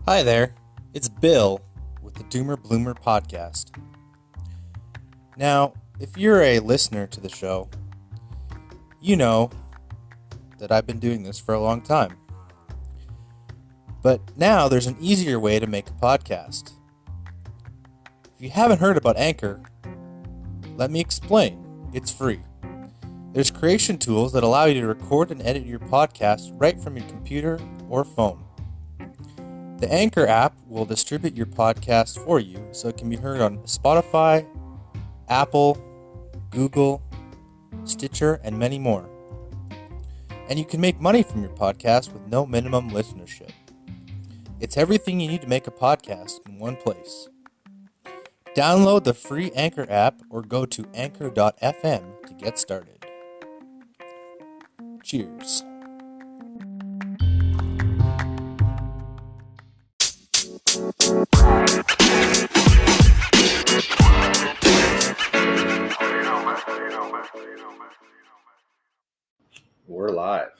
Hi there, it's Bill with the Doomer Bloomer podcast. Now, if you're a listener to the show, you know that I've been doing this for a long time. But now there's an easier way to make a podcast. If you haven't heard about Anchor, let me explain. It's free. There's creation tools that allow you to record and edit your podcast right from your computer or phone. The Anchor app will distribute your podcast for you so it can be heard on Spotify, Apple, Google, Stitcher, and many more. And you can make money from your podcast with no minimum listenership. It's everything you need to make a podcast in one place. Download the free Anchor app or go to anchor.fm to get started. Cheers. We're live.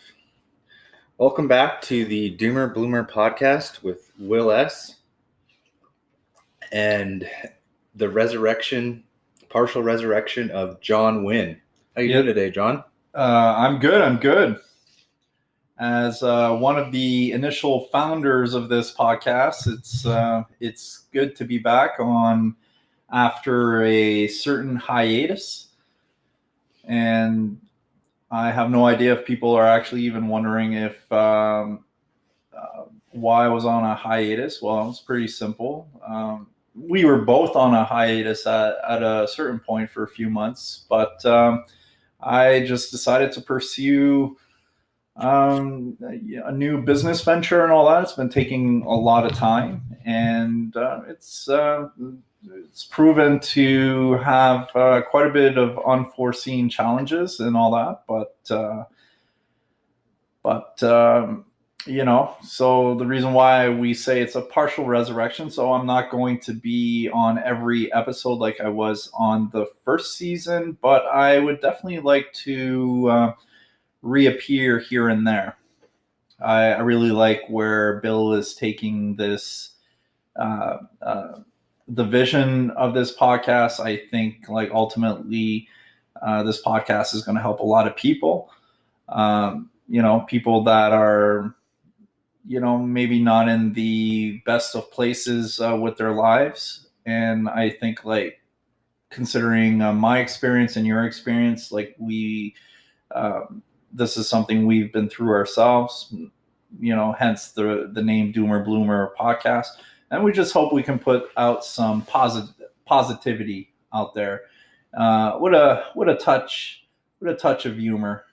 Welcome back to the Doomer Bloomer podcast with Will S. and the partial resurrection of Jon Win. How you doing today, John? I'm good. As one of the initial founders of this podcast, it's good to be back on after a certain hiatus. And I have no idea if people are actually even wondering if why I was on a hiatus. Well, it's pretty simple. We were both on a hiatus at a certain point for a few months, but I just decided to pursue a new business venture and all that. It's been taking a lot of time, and it's proven to have quite a bit of unforeseen challenges and all that. But so the reason why we say it's a partial resurrection, so I'm not going to be on every episode like I was on the first season, but I would definitely like to reappear here and there. I really like where Bill is taking this, the vision of this podcast. I think ultimately this podcast is going to help a lot of people, people that are, maybe not in the best of places with their lives. And I think considering my experience and your experience, this is something we've been through ourselves, hence the name Doomer Bloomer podcast. And we just hope we can put out some positivity out there. What a touch of humor.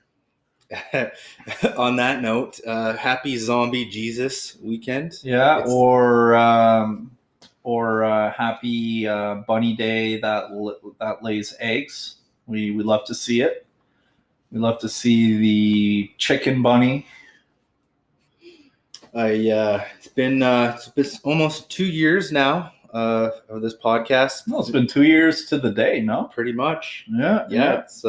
On that note, happy Zombie Jesus weekend. Yeah, or happy bunny day that lays eggs. We love to see it. We love to see the chicken bunny. It's been almost 2 years now of this podcast. No, it's been 2 years to the day, no? Pretty much. Yeah. It's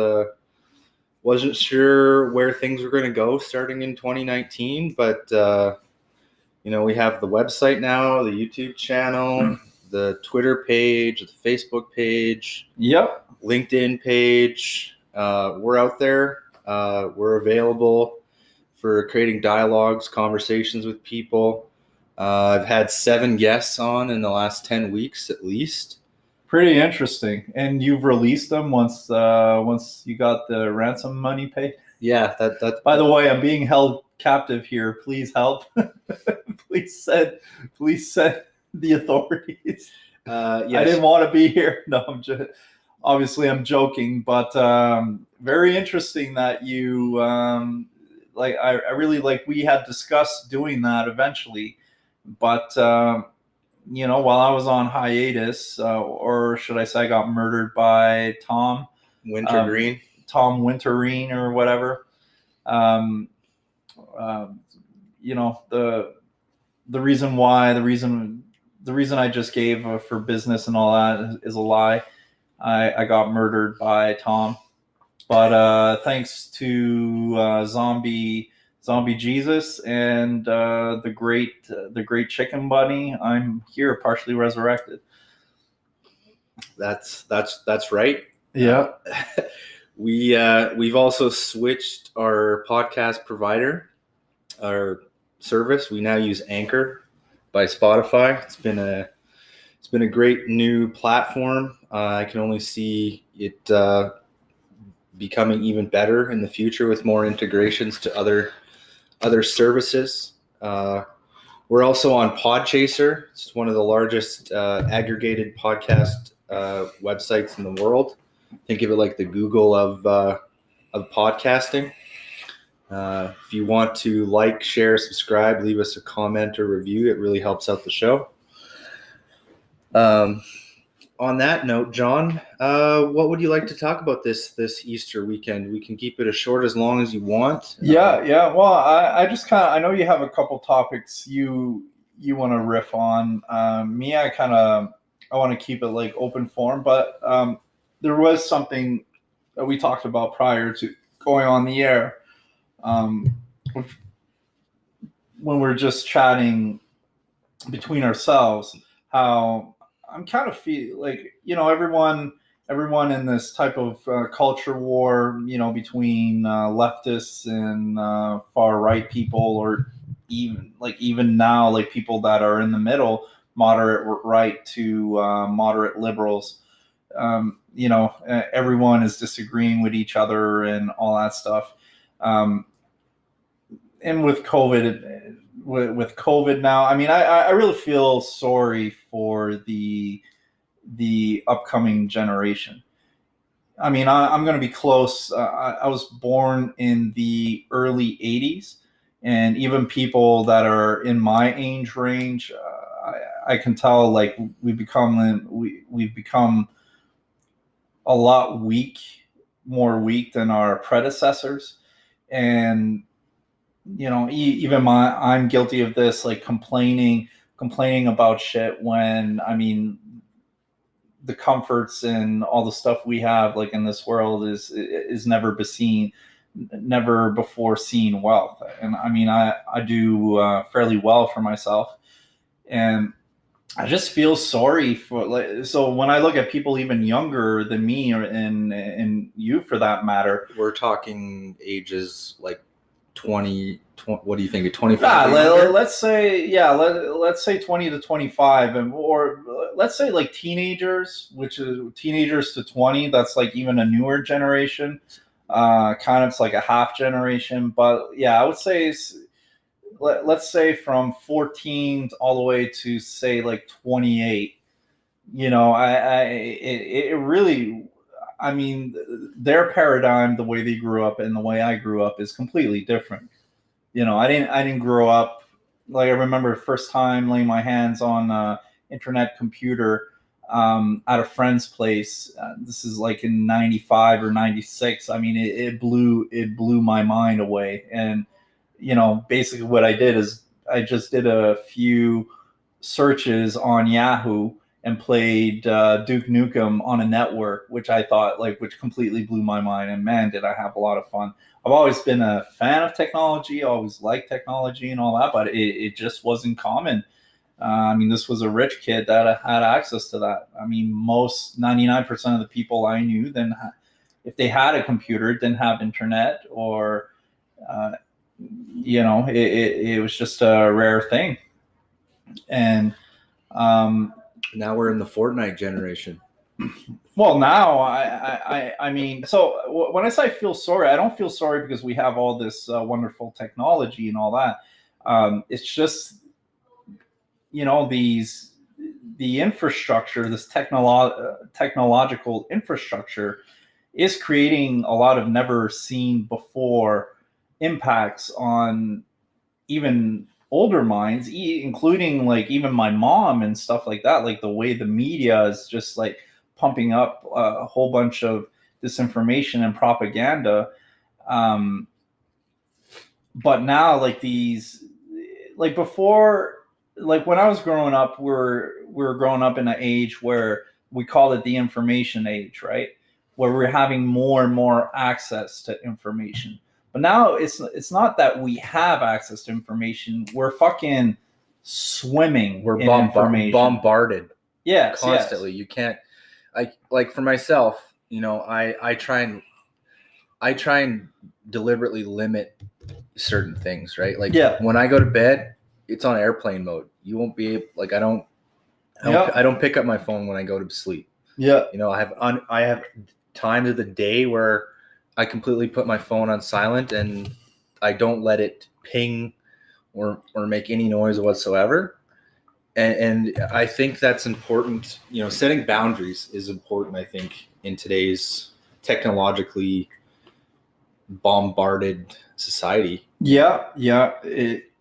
wasn't sure where things were going to go starting in 2019, but we have the website now, the YouTube channel, the Twitter page, the Facebook page, yep, LinkedIn page. We're out there. We're available for creating dialogues, conversations with people. I've had 7 guests on in the last 10 weeks at least. Pretty interesting. And you've released them once you got the ransom money paid? Yeah. That. By the way, I'm being held captive here. Please help. Please send the authorities. Yes. I didn't want to be here. No, I'm joking, but very interesting that you I really we had discussed doing that eventually, but while I was on hiatus, or should I say I got murdered by Tom Wintergreen or whatever. The reason I just gave for business and all that is a lie. I got murdered by Tom, but thanks to zombie Zombie Jesus and the great chicken bunny. I'm here, partially resurrected. That's right. Yeah. We've also switched our podcast provider, our service. We now use Anchor by Spotify. It's been a great new platform. I can only see it becoming even better in the future with more integrations to other services. We're also on Podchaser. It's one of the largest aggregated podcast websites in the world. Think of it like the Google of podcasting. If you want to like, share, subscribe, leave us a comment or review, it really helps out the show. On that note, John, what would you like to talk about this Easter weekend? We can keep it as short as long as you want. Yeah. Well, I just I know you have a couple topics you want to riff on. Me, I want to keep it like open form, but there was something that we talked about prior to going on the air. When we're just chatting between ourselves, how I'm kind of feel like, everyone in this type of culture war, between leftists and far right people, or even now, like people that are in the middle, moderate right to moderate liberals. Everyone is disagreeing with each other and all that stuff. And with COVID now, I mean, I really feel sorry for the upcoming generation. I mean, I'm going to be close. I was born in the early 80s, and even people that are in my age range, I can tell like we've become a lot more weak than our predecessors. And even I'm guilty of this, like complaining about shit when, I mean, the comforts and all the stuff we have like in this world is never before seen wealth. And I mean, I do fairly well for myself, and I just feel sorry for so when I look at people even younger than me, and you for that matter. We're talking ages like 20, what do you think, 25? Let's say 20 to 25, or let's say like teenagers, which is teenagers to 20. That's like even a newer generation. Kind of, it's like a half generation. But yeah, I would say let's say from 14 all the way to say like 28. It really, I mean, their paradigm, the way they grew up and the way I grew up is completely different. I didn't grow up, like I remember the first time laying my hands on an internet computer at a friend's place. This is like in 95 or 96. I mean, it blew my mind away. And, basically what I did is I just did a few searches on Yahoo and played Duke Nukem on a network, which I thought which completely blew my mind. And man, did I have a lot of fun. I've always been a fan of technology, always liked technology and all that, but it just wasn't common. I mean, this was a rich kid that had access to that. I mean, 99% of the people I knew, then if they had a computer, didn't have internet, or, it was just a rare thing. And now we're in the Fortnite generation. Well, now I mean, so when I say I feel sorry, I don't feel sorry because we have all this wonderful technology and all that. It's just, the infrastructure, this technological infrastructure, is creating a lot of never seen before impacts on even older minds, including like even my mom and stuff like that. Like the way the media is just like pumping up a whole bunch of disinformation and propaganda. But now, like before, like when I was growing up, we were growing up in an age where we call it the information age, right? Where we're having more and more access to information. But now it's not that we have access to information. We're fucking swimming. We're in information. bombarded. Yes, constantly. Yes. You can't. Like for myself, I try and deliberately limit certain things, right? Like when I go to bed, it's on airplane mode. You won't be able, like I don't pick up my phone when I go to sleep. Yeah. I have times of the day where I completely put my phone on silent and I don't let it ping or make any noise whatsoever. And I think that's important. Setting boundaries is important, I think, in today's technologically bombarded society. Yeah.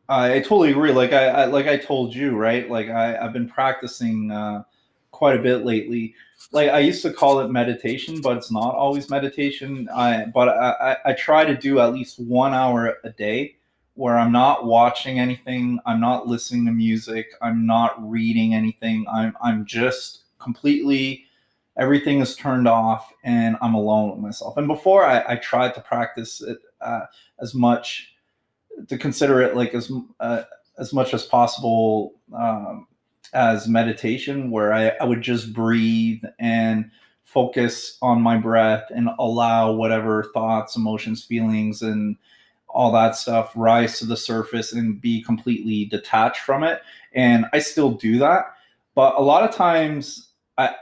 I totally agree. Like I told you, right? Like I've been practicing quite a bit lately. Like I used to call it meditation, but it's not always meditation. I try to do at least 1 hour a day where I'm not watching anything, I'm not listening to music, I'm not reading anything. I'm just completely, everything is turned off and I'm alone with myself. And before I tried to practice it as much, to consider it like as much as possible as meditation, where I would just breathe and focus on my breath and allow whatever thoughts, emotions, feelings, and all that stuff rise to the surface and be completely detached from it. And I still do that, but a lot of times I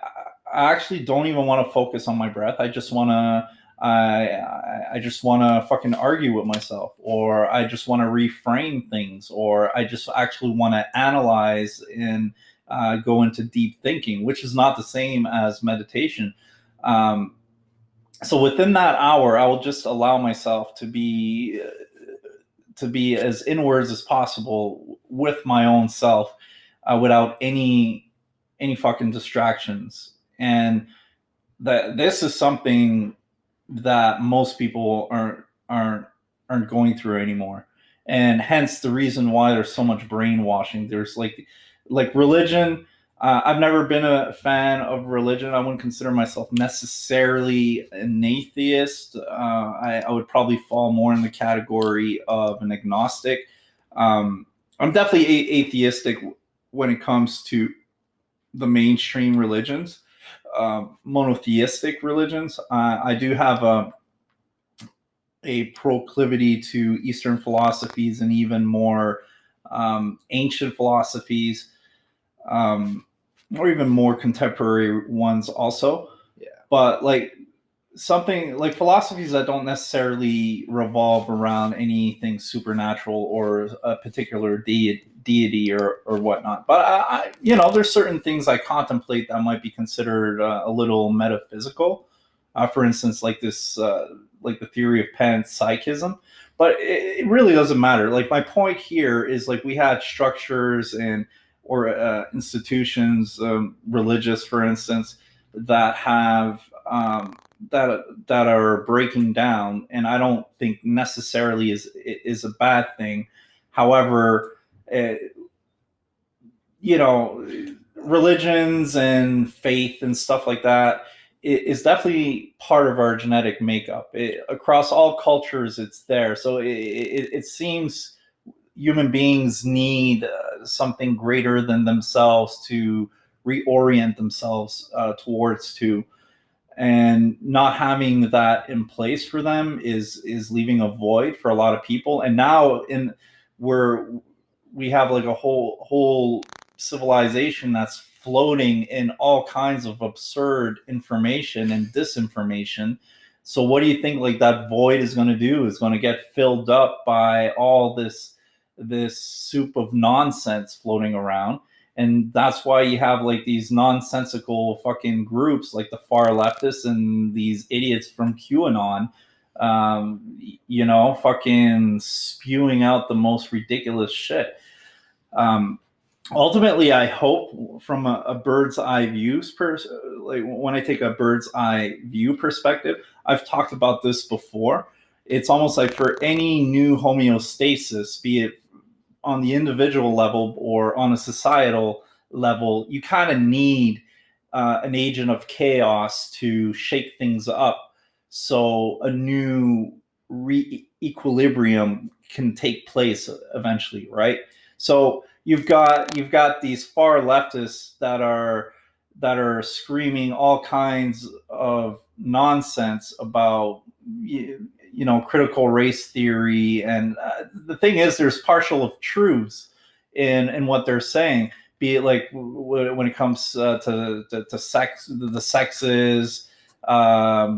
actually don't even want to focus on my breath. I just want to fucking argue with myself, or I just want to reframe things, or I just actually want to analyze and go into deep thinking, which is not the same as meditation. So within that hour, I will just allow myself to be as inwards as possible with my own self, without any fucking distractions. And that this is something that most people aren't going through anymore, and hence the reason why there's so much brainwashing. There's like religion. I've never been a fan of religion. I wouldn't consider myself necessarily an atheist. I would probably fall more in the category of an agnostic. I'm definitely atheistic when it comes to the mainstream religions, monotheistic religions. I do have a proclivity to Eastern philosophies and even more ancient philosophies, or even more contemporary ones also. Yeah. But like something like philosophies that don't necessarily revolve around anything supernatural or a particular deity or whatnot. But I there's certain things I contemplate that might be considered a little metaphysical. For instance, like this, like the theory of panpsychism. But it really doesn't matter. Like my point here is like we had structures or institutions, religious, for instance, that have that are breaking down, and I don't think necessarily is a bad thing. However, religions and faith and stuff like that is definitely part of our genetic makeup. Across all cultures, it's there. So it seems human beings need something greater than themselves to reorient themselves towards to. And not having that in place for them is leaving a void for a lot of people. And now we have like a whole civilization that's floating in all kinds of absurd information and disinformation. So what do you think like that void is going to do? Is going to get filled up by all this soup of nonsense floating around. And that's why you have like these nonsensical fucking groups like the far leftists and these idiots from QAnon, fucking spewing out the most ridiculous shit. Ultimately, I hope from a bird's eye view, like when I take a bird's eye view perspective, I've talked about this before. It's almost like for any new homeostasis, be it on the individual level or on a societal level, you kind of need an agent of chaos to shake things up, so a new equilibrium can take place eventually, right? So you've got these far leftists that are screaming all kinds of nonsense about critical race theory, and the thing is, there's partial of truths in what they're saying, be it like when it comes to sex, the sexes,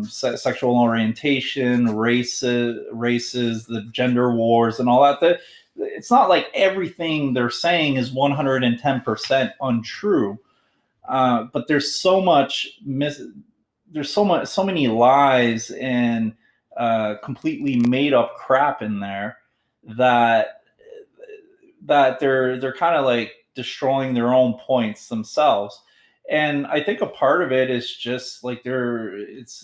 sexual orientation, races, the gender wars, and all that. It's not like everything they're saying is 110% untrue, but there's so many lies and completely made up crap in there that they're kind of like destroying their own points themselves. And I think a part of it is just like this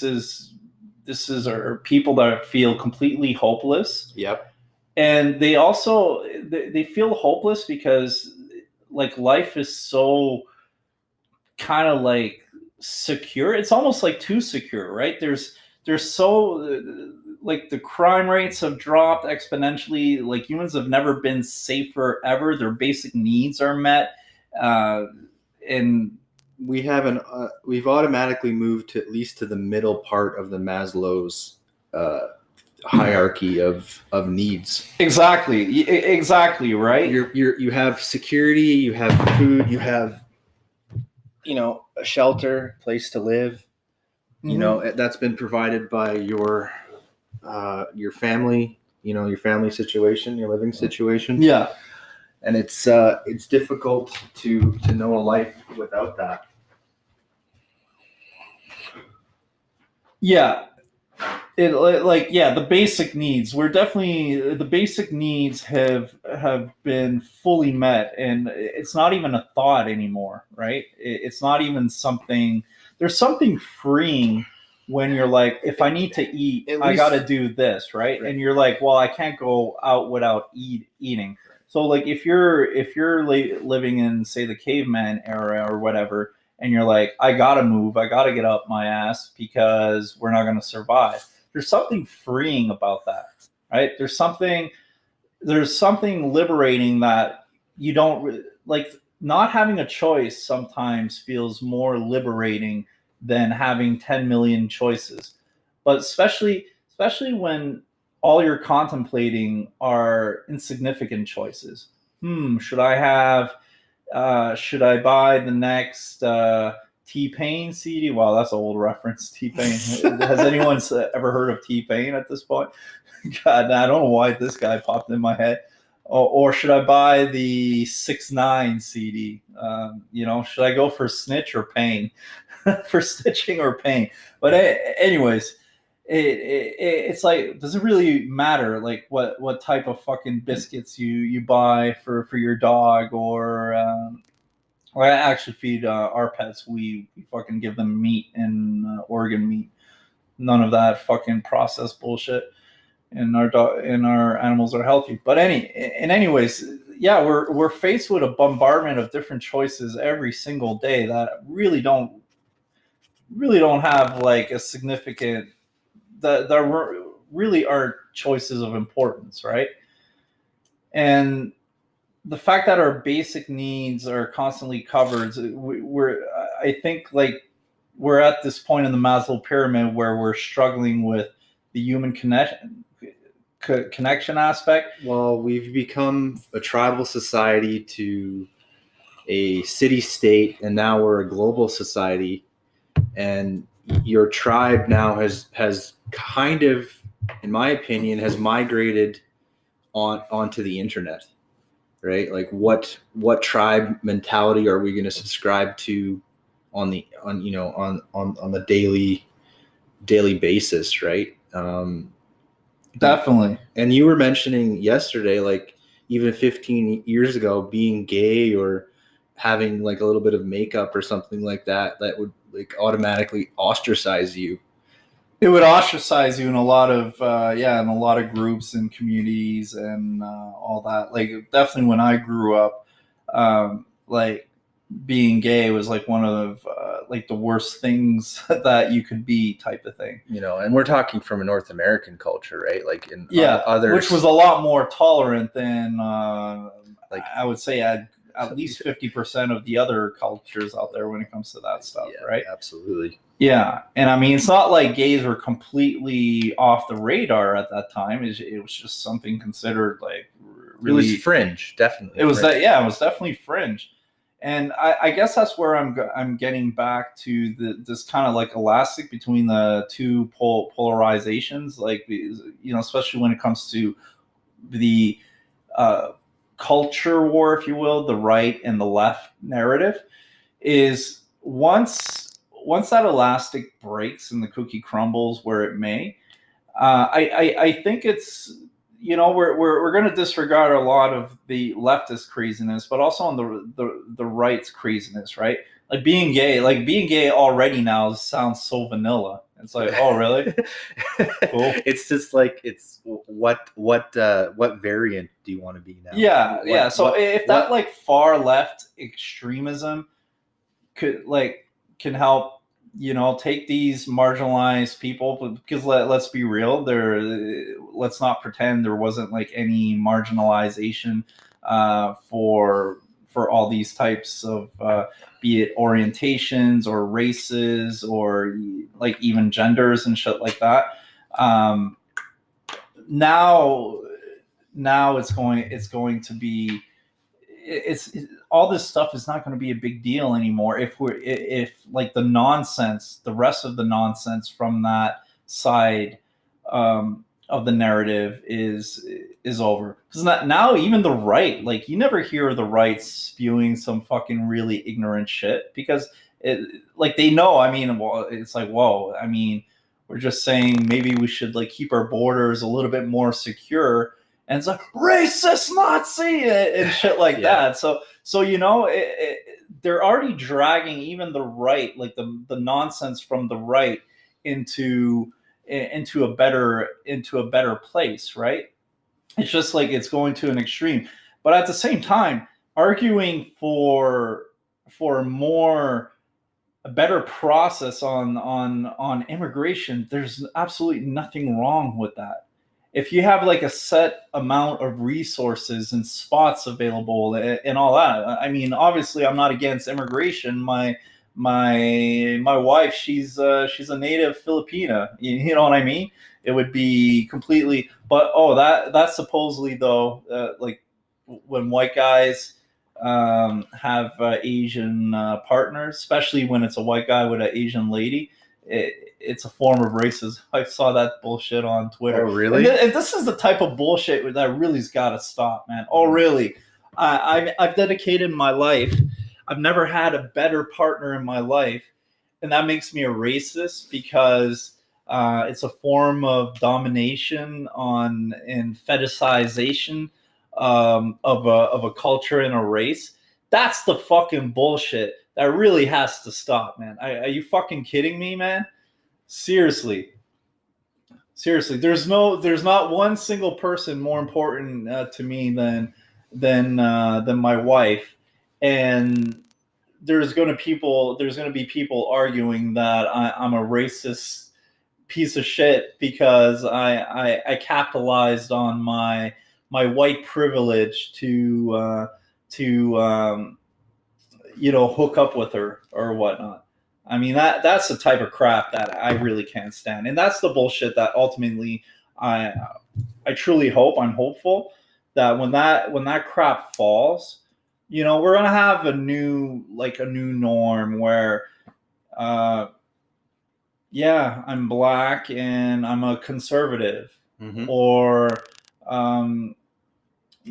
is are people that feel completely hopeless. Yep. And they also they feel hopeless because like life is so kind of like secure. It's almost like too secure, right? There's so like the crime rates have dropped exponentially. Like humans have never been safer ever. Their basic needs are met, and we've automatically moved to at least to the middle part of the Maslow's hierarchy of needs. Exactly, right? You have security, you have food, you have a shelter, place to live. Mm-hmm. That's been provided by your family, your family situation, your living situation. Yeah. And it's difficult to know a life without that. Yeah. The basic needs. The basic needs have been fully met, and it's not even a thought anymore, right? It's not even something. There's something freeing when you're like, if I need to eat, I got to do this, right? And you're like, well, I can't go out without eating. So like if you're living in, say, the caveman era or whatever, and you're like, I gotta move, I gotta get up my ass because we're not gonna survive. There's something freeing about that, right? There's something liberating that you don't like. Not having a choice sometimes feels more liberating than having 10 million choices, but especially when all you're contemplating are insignificant choices. Should I buy the next T-Pain CD? Wow, that's an old reference. T-Pain. Has anyone ever heard of T-Pain at this point? God, I don't know why this guy popped in my head. Or should I buy the 6ix9ine CD? Should I go for Snitch or Pain? For stitching or pain? But anyways, it's like, does it really matter like what type of fucking biscuits you buy for your dog, or I actually feed our pets. We fucking give them meat and organ meat. None of that fucking processed bullshit. And our animals are healthy. But anyways, yeah, we're faced with a bombardment of different choices every single day that really don't have like a significant, that really aren't choices of importance, right? And the fact that our basic needs are constantly covered, I think like we're at this point in the Maslow pyramid where we're struggling with the human connection aspect. Well, we've become a tribal society to a city state, and now we're a global society. And your tribe now has kind of, in my opinion, has migrated onto the internet, right? Like what tribe mentality are we going to subscribe to on the daily basis, right? Definitely. And you were mentioning yesterday, like even 15 years ago, being gay or having like a little bit of makeup or something like that would like automatically ostracize you. It would ostracize you in a lot of in a lot of groups and communities and all that. Like definitely when I grew up, like being gay was like one of like the worst things that you could be, type of thing. You know, and we're talking from a North American culture, right? Like in others, which was a lot more tolerant than like I would say at least 50% of the other cultures out there when it comes to that stuff, right? Absolutely. Yeah, and I mean, it's not like gays were completely off the radar at that time. It was just something considered like really, it was fringe, definitely. It was fringe. It was definitely fringe. And I guess that's where I'm getting back to this kind of like elastic between the two polarizations, like, you know, especially when it comes to the culture war, if you will, the right and the left narrative, is once that elastic breaks and the cookie crumbles where it may, I think it's, you know, we're going to disregard a lot of the leftist craziness, but also on the right's craziness, right? Like being gay already now sounds so vanilla. It's like, oh, really? Cool. It's just like, it's what variant do you want to be now? Yeah. So if that like far left extremism can help, you know, take these marginalized people, because let's be real, let's not pretend there wasn't like any marginalization for all these types of be it orientations or races or like even genders and shit like that. Now it's going to be, it's all this stuff is not going to be a big deal anymore if like the rest of the nonsense from that side of the narrative is over. Because now even the right, like, you never hear the right spewing some fucking really ignorant shit, because like they know. I mean, well, it's like, whoa, I mean, we're just saying maybe we should like keep our borders a little bit more secure. And it's like racist Nazi and shit like that. So you know, they're already dragging even the right, like the nonsense from the right, into a better place, right? It's just like it's going to an extreme, but at the same time, arguing for a better process on immigration, there's absolutely nothing wrong with that. If you have like a set amount of resources and spots available and all that, I mean, obviously I'm not against immigration. My wife, she's a native Filipina. You know what I mean? It would be completely, but that's supposedly though, like when white guys have Asian partners, especially when it's a white guy with an Asian lady, it's a form of racism. I saw that bullshit on Twitter. Oh, really? And this is the type of bullshit that really's got to stop, man. Oh, really? I've dedicated my life. I've never had a better partner in my life, and that makes me a racist because it's a form of domination and fetishization of a culture and a race. That's the fucking bullshit that really has to stop, man. Are you fucking kidding me, man? Seriously, there's not one single person more important to me than my wife, and there's going to be people arguing that I'm a racist piece of shit because I capitalized on my white privilege to you know, hook up with her or whatnot. I mean, that's the type of crap that I really can't stand. And that's the bullshit that ultimately I truly hope, I'm hopeful that when that crap falls, you know, we're going to have a new norm where, yeah, I'm black and I'm a conservative, or, and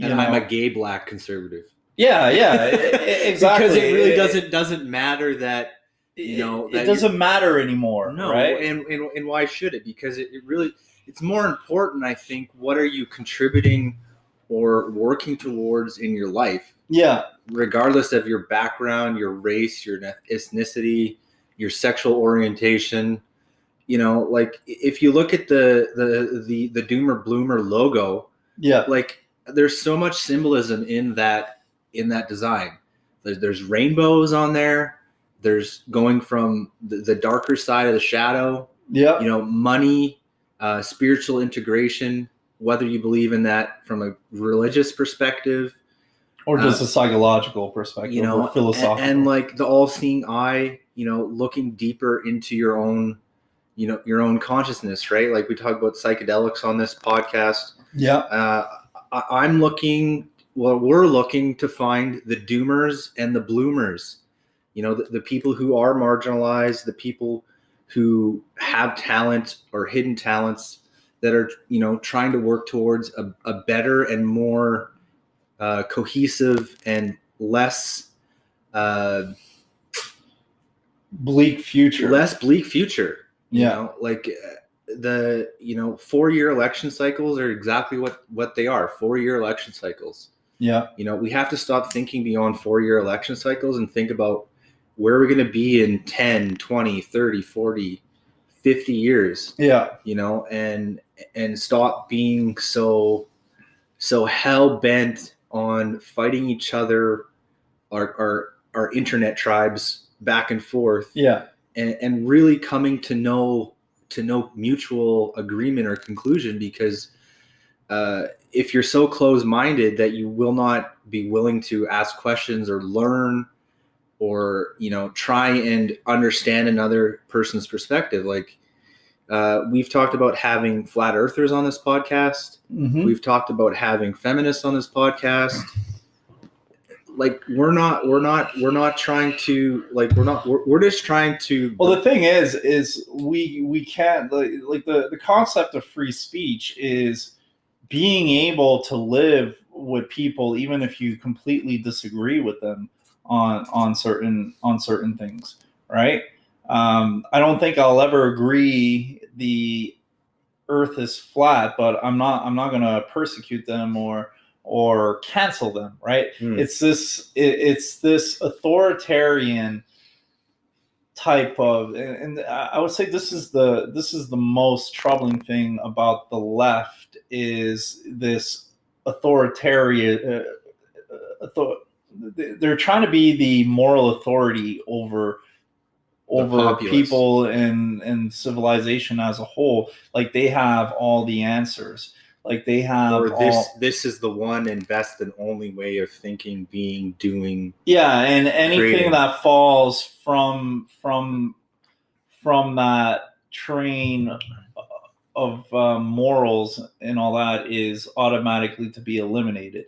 I'm a gay black conservative. Yeah, exactly. Because it really doesn't matter that, you know, it doesn't matter anymore. No, right? And why should it? Because it really, it's more important, I think, what are you contributing or working towards in your life? Yeah. Regardless of your background, your race, your ethnicity, your sexual orientation. You know, like if you look at the Doomer Bloomer logo, yeah, like there's so much symbolism in that design. There's rainbows on there. There's going from the darker side of the shadow. Yeah. Money, spiritual integration, whether you believe in that from a religious perspective or just a psychological perspective, or philosophical, and like the all-seeing eye, looking deeper into your own consciousness, right? Like we talk about psychedelics on this podcast. Yeah. We're looking to find the doomers and the bloomers, the people who are marginalized, the people who have talent or hidden talents that are, trying to work towards a better and more cohesive and less bleak future. The 4-year election cycles are exactly what they are. 4-year election cycles. Yeah. We have to stop thinking beyond 4-year election cycles and think about where we're going to be in 10, 20, 30, 40, 50 years. Yeah. And stop being so hell bent on fighting each other, our internet tribes back and forth. Yeah. And really coming to know mutual agreement or conclusion, because if you're so close-minded that you will not be willing to ask questions or learn or try and understand another person's perspective, like we've talked about having flat earthers on this podcast. Mm-hmm. We've talked about having feminists on this podcast. Like we're not trying to, like, we're just trying to. Well, the thing is we can't, like the concept of free speech is being able to live with people even if you completely disagree with them on certain things, right? I don't think I'll ever agree the earth is flat, but I'm not going to persecute them or cancel them, right? It's this authoritarian type of, and I would say this is the most troubling thing about the left, is this authoritarian they're trying to be the moral authority over people and civilization as a whole. Like they have all the answers. Like they have, or this is the one and best and only way of thinking, being, doing. Yeah, and anything creating. that falls from that train of morals and all that is automatically to be eliminated.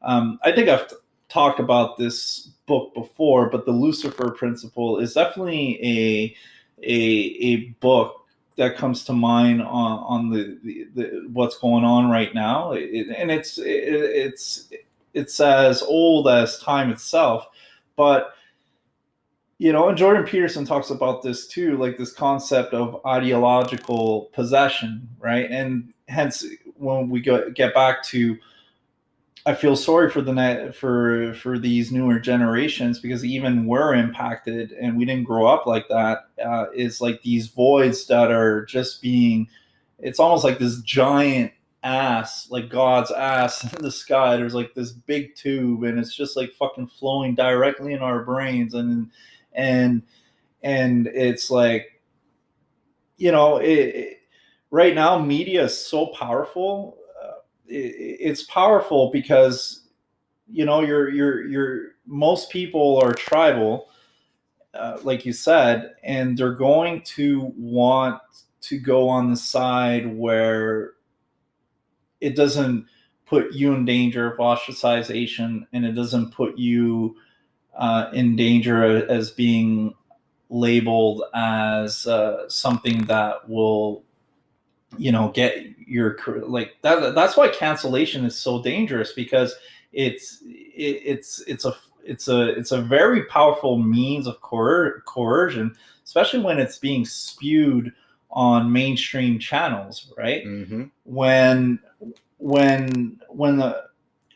I think I've talked about this book before, but the Lucifer Principle is definitely a book that comes to mind on the what's going on right now. It's as old as time itself, but and Jordan Peterson talks about this too, like this concept of ideological possession, right? And hence, when we get back to, I feel sorry for these newer generations, because even we're impacted and we didn't grow up like that. Is like these voids that are just being, it's almost like this giant ass, like God's ass in the sky. There's like this big tube, and it's just like fucking flowing directly in our brains, and it's like, right now media is so powerful. It's powerful because you're most people are tribal, like you said, and they're going to want to go on the side where it doesn't put you in danger of ostracization, and it doesn't put you in danger as being labeled as something that will get your, like that's why cancellation is so dangerous, because it's a very powerful means of coercion, especially when it's being spewed on mainstream channels, right? Mm-hmm. When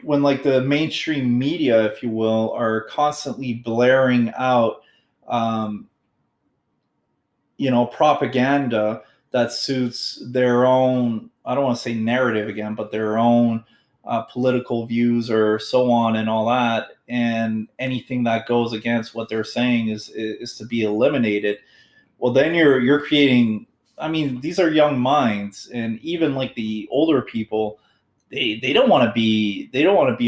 like the mainstream media, if you will, are constantly blaring out propaganda that suits their own, I don't want to say narrative again, but their own political views or so on and all that. and anything that goes against what they're saying is to be eliminated. Well, then you're creating. I mean, these are young minds, and even like the older people, they don't want to be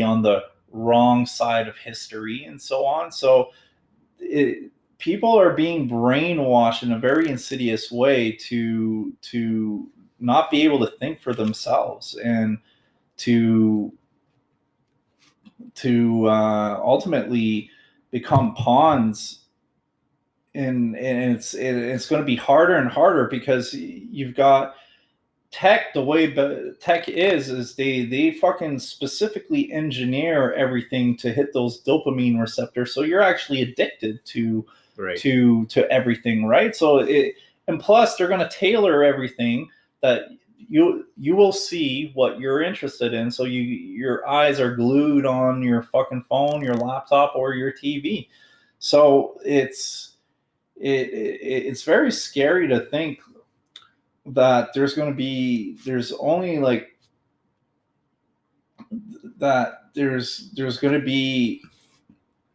on the wrong side of history and so on. So people are being brainwashed in a very insidious way to not be able to think for themselves, and to ultimately become pawns. And it's going to be harder and harder, because you've got tech. The way tech is they fucking specifically engineer everything to hit those dopamine receptors, so you're actually addicted to everything, right? So and plus they're going to tailor everything that you will see what you're interested in, so your eyes are glued on your fucking phone, your laptop, or your TV. So it's very scary to think that there's going to be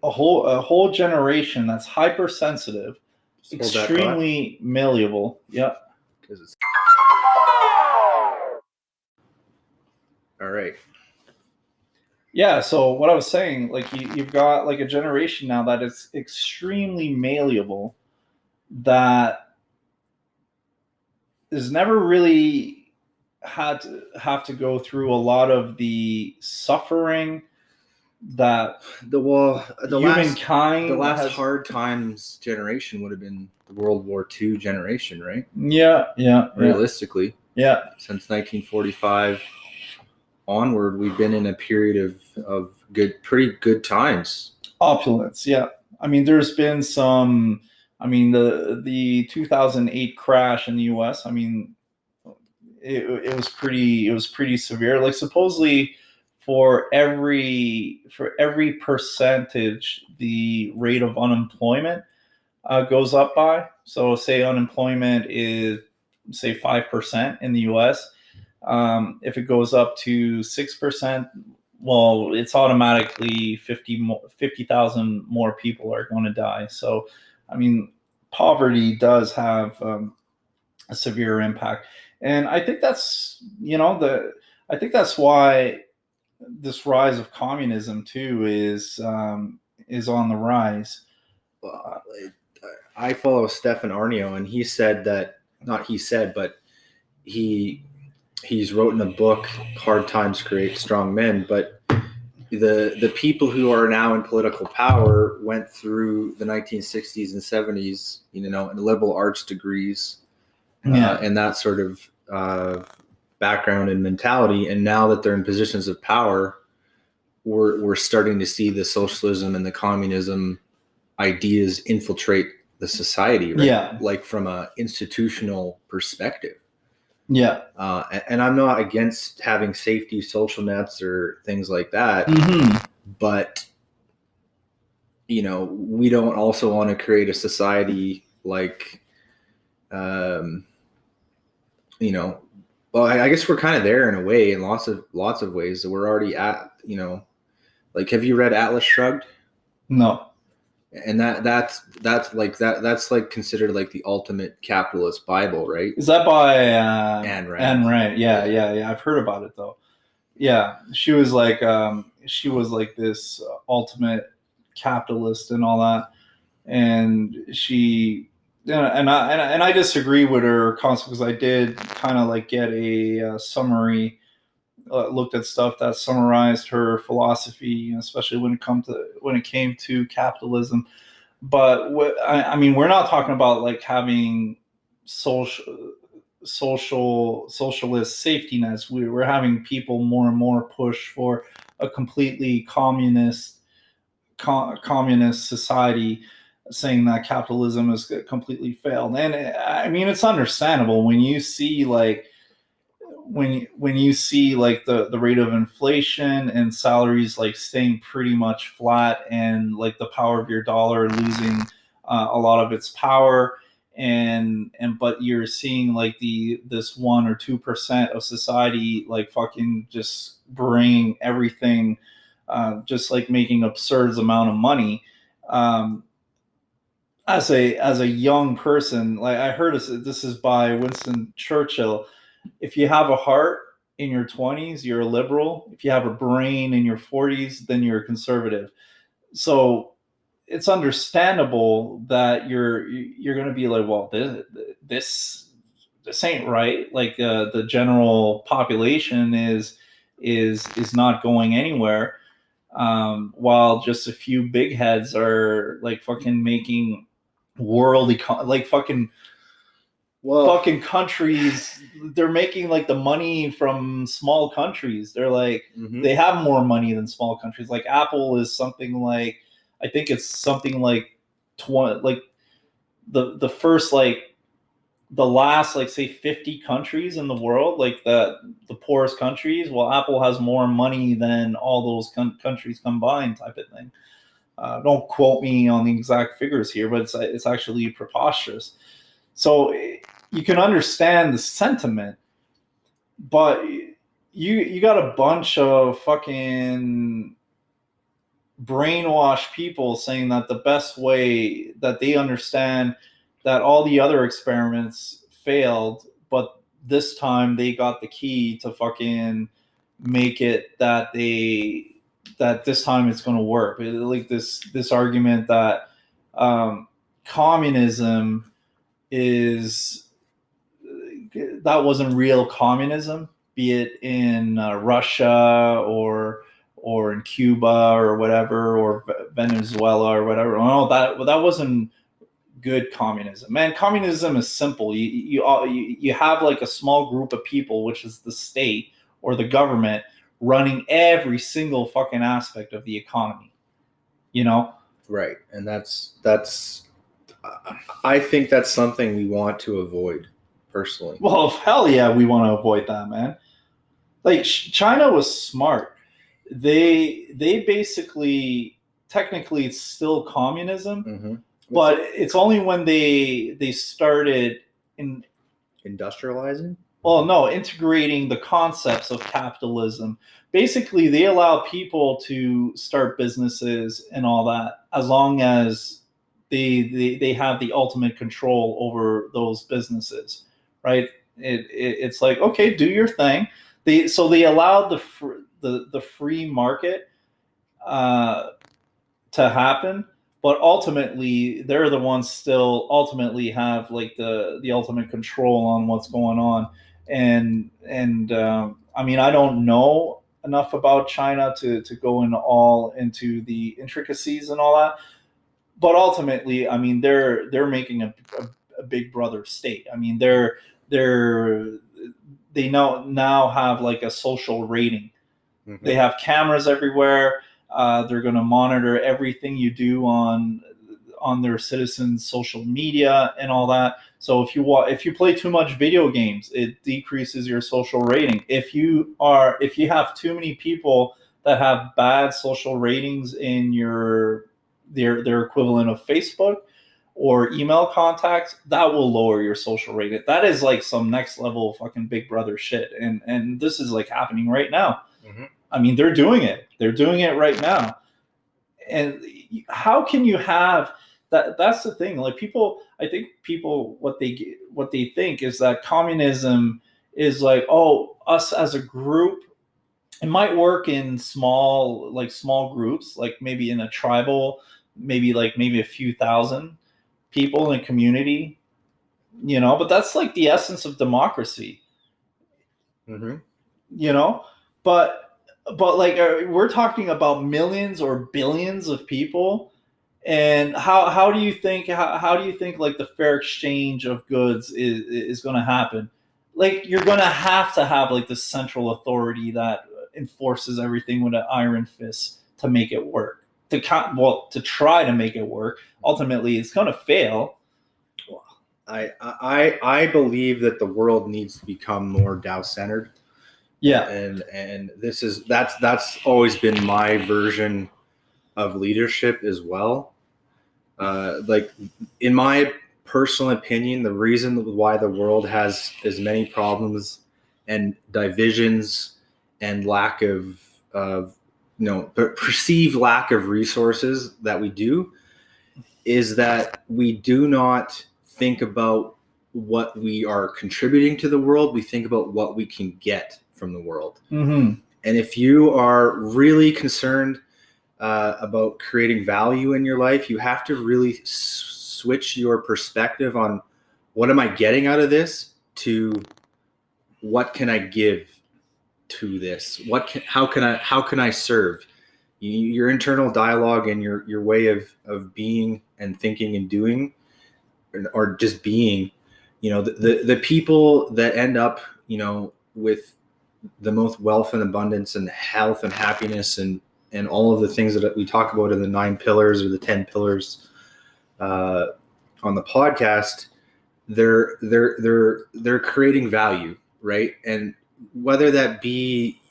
a whole generation that's hypersensitive, extremely malleable. Yeah. All right. Yeah, so what I was saying, like you've got like a generation now that is extremely malleable, that is never really have to go through a lot of the suffering that the humankind last hard times generation would have been the World War II generation, right? Yeah. Realistically, yeah. Since 1945 onward, we've been in a period of pretty good times. Opulence, yeah. I mean, there's been some. I mean, the 2008 crash in the U.S. I mean, it was pretty severe. Like supposedly, for every percentage, the rate of unemployment goes up by. So, say unemployment is 5% in the U.S. If it goes up to 6%, well, it's automatically 50,000 more people are going to die. So, I mean, poverty does have a severe impact, and I think that's I think that's why this rise of communism too is on the rise. I follow Stefan Arnio, and he said that but he's written a book, Hard Times Create Strong Men, but the people who are now in political power went through the 1960s and 70s, in liberal arts degrees, and that sort of background and mentality. And now that they're in positions of power, we're starting to see the socialism and the communism ideas infiltrate the society, right? Yeah. Like from an institutional perspective. Yeah. And I'm not against having safety social nets or things like that. Mm-hmm. But, we don't also want to create a society like, well, I guess we're kind of there in a way, in lots of ways that we're already at, like, have you read Atlas Shrugged? No. And that's like considered like the ultimate capitalist Bible, right? Is that by Ayn Rand? Ayn Rand. Yeah. I've heard about it though. Yeah, she was like this ultimate capitalist and all that, and she. Yeah, and I disagree with her constantly, because I did kind of like get a summary, looked at stuff that summarized her philosophy, especially when it came to capitalism. But I mean, we're not talking about like having socialist safety nets. We're having people more and more push for a completely communist society, saying that capitalism has completely failed. And I mean, it's understandable when you see like the rate of inflation and salaries like staying pretty much flat, and like the power of your dollar losing a lot of its power, but you're seeing like this 1 or 2% of society like fucking just bring everything just like making absurd amount of money. As a young person, like I heard this is by Winston Churchill. If you have a heart in your 20s, you're a liberal. If you have a brain in your 40s, then you're a conservative. So it's understandable that you're going to be like, well, this ain't right. Like the general population is not going anywhere, while just a few big heads are like fucking making like fucking countries. They're making like the money from small countries. They're like they have more money than small countries. Like Apple is something like, I think it's something like 20, like the first, like the last, like say 50 countries in the world, like the poorest countries. Well, Apple has more money than all those countries combined, type of thing. Don't quote me on the exact figures here, but it's actually preposterous. So you can understand the sentiment, but you got a bunch of fucking brainwashed people saying that the best way that they understand, that all the other experiments failed, but this time they got the key to fucking make it that this time it's going to work. Like this argument that communism is, that wasn't real communism, be it in Russia or in Cuba or whatever, or Venezuela or whatever. No, that wasn't good communism. Man, communism is simple. You have like a small group of people, which is the state or the government, running every single fucking aspect of the economy. You know? Right. And that's I think that's something we want to avoid, personally. Well, hell yeah, we want to avoid that, man. Like China was smart. They basically, technically it's still communism, but it's only when they started industrializing. Well, no, integrating the concepts of capitalism. Basically, they allow people to start businesses and all that, as long as they have the ultimate control over those businesses, right? It's like, okay, do your thing. They allowed the free market to happen, but ultimately they're the ones still ultimately have like the ultimate control on what's going on. And I mean, I don't know enough about China to go into the intricacies and all that, but ultimately, I mean, they're making a big brother state. I mean, they now have like a social rating. They have cameras everywhere. They're going to monitor everything you do on their citizens' social media and all that. So if you play too much video games, it decreases your social rating. If you have too many people that have bad social ratings in their equivalent of Facebook or email contacts, that will lower your social rating. That is like some next level fucking Big Brother shit, and this is like happening right now. I mean, they're doing it. They're doing it right now. And how can you have that? That's the thing. Like I think people, what they think is that communism is like, oh, us as a group. It might work in small groups, like maybe in a tribal, maybe a few thousand people in a community, but that's like the essence of democracy. But like we're talking about millions or billions of people, and how do you think like the fair exchange of goods is going to happen? Like you're going to have like this central authority that enforces everything with an iron fist to make it work. To try to make it work. Ultimately, it's going to fail. I believe that the world needs to become more Tao centered. Yeah, and that's always been my version of leadership as well. Like in my personal opinion, the reason why the world has as many problems and divisions and lack of perceived lack of resources that we do is that we do not think about what we are contributing to the world. We think about what we can get from the world. Mm-hmm. And if you are really concerned about creating value in your life, you have to really switch your perspective on what am I getting out of this to what can I give to this? How can I serve? Your internal dialogue and your way of being and thinking and doing, or just being, the people that end up, with the most wealth and abundance and health and happiness and all of the things that we talk about in the 9 pillars or the 10 pillars on the podcast, they're creating value, right? And whether that be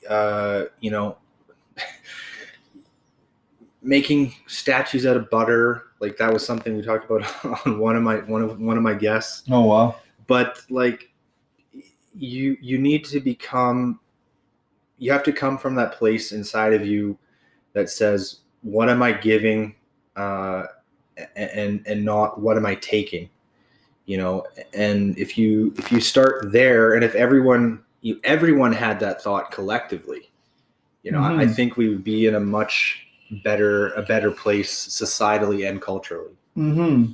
making statues out of butter, like that was something we talked about on one of my guests. Oh wow. But like you need to you have to come from that place inside of you that says, what am I giving, and not what am I taking, and if you start there, and if everyone had that thought collectively, Mm-hmm. I think we would be in a much better place societally and culturally. Mm-hmm.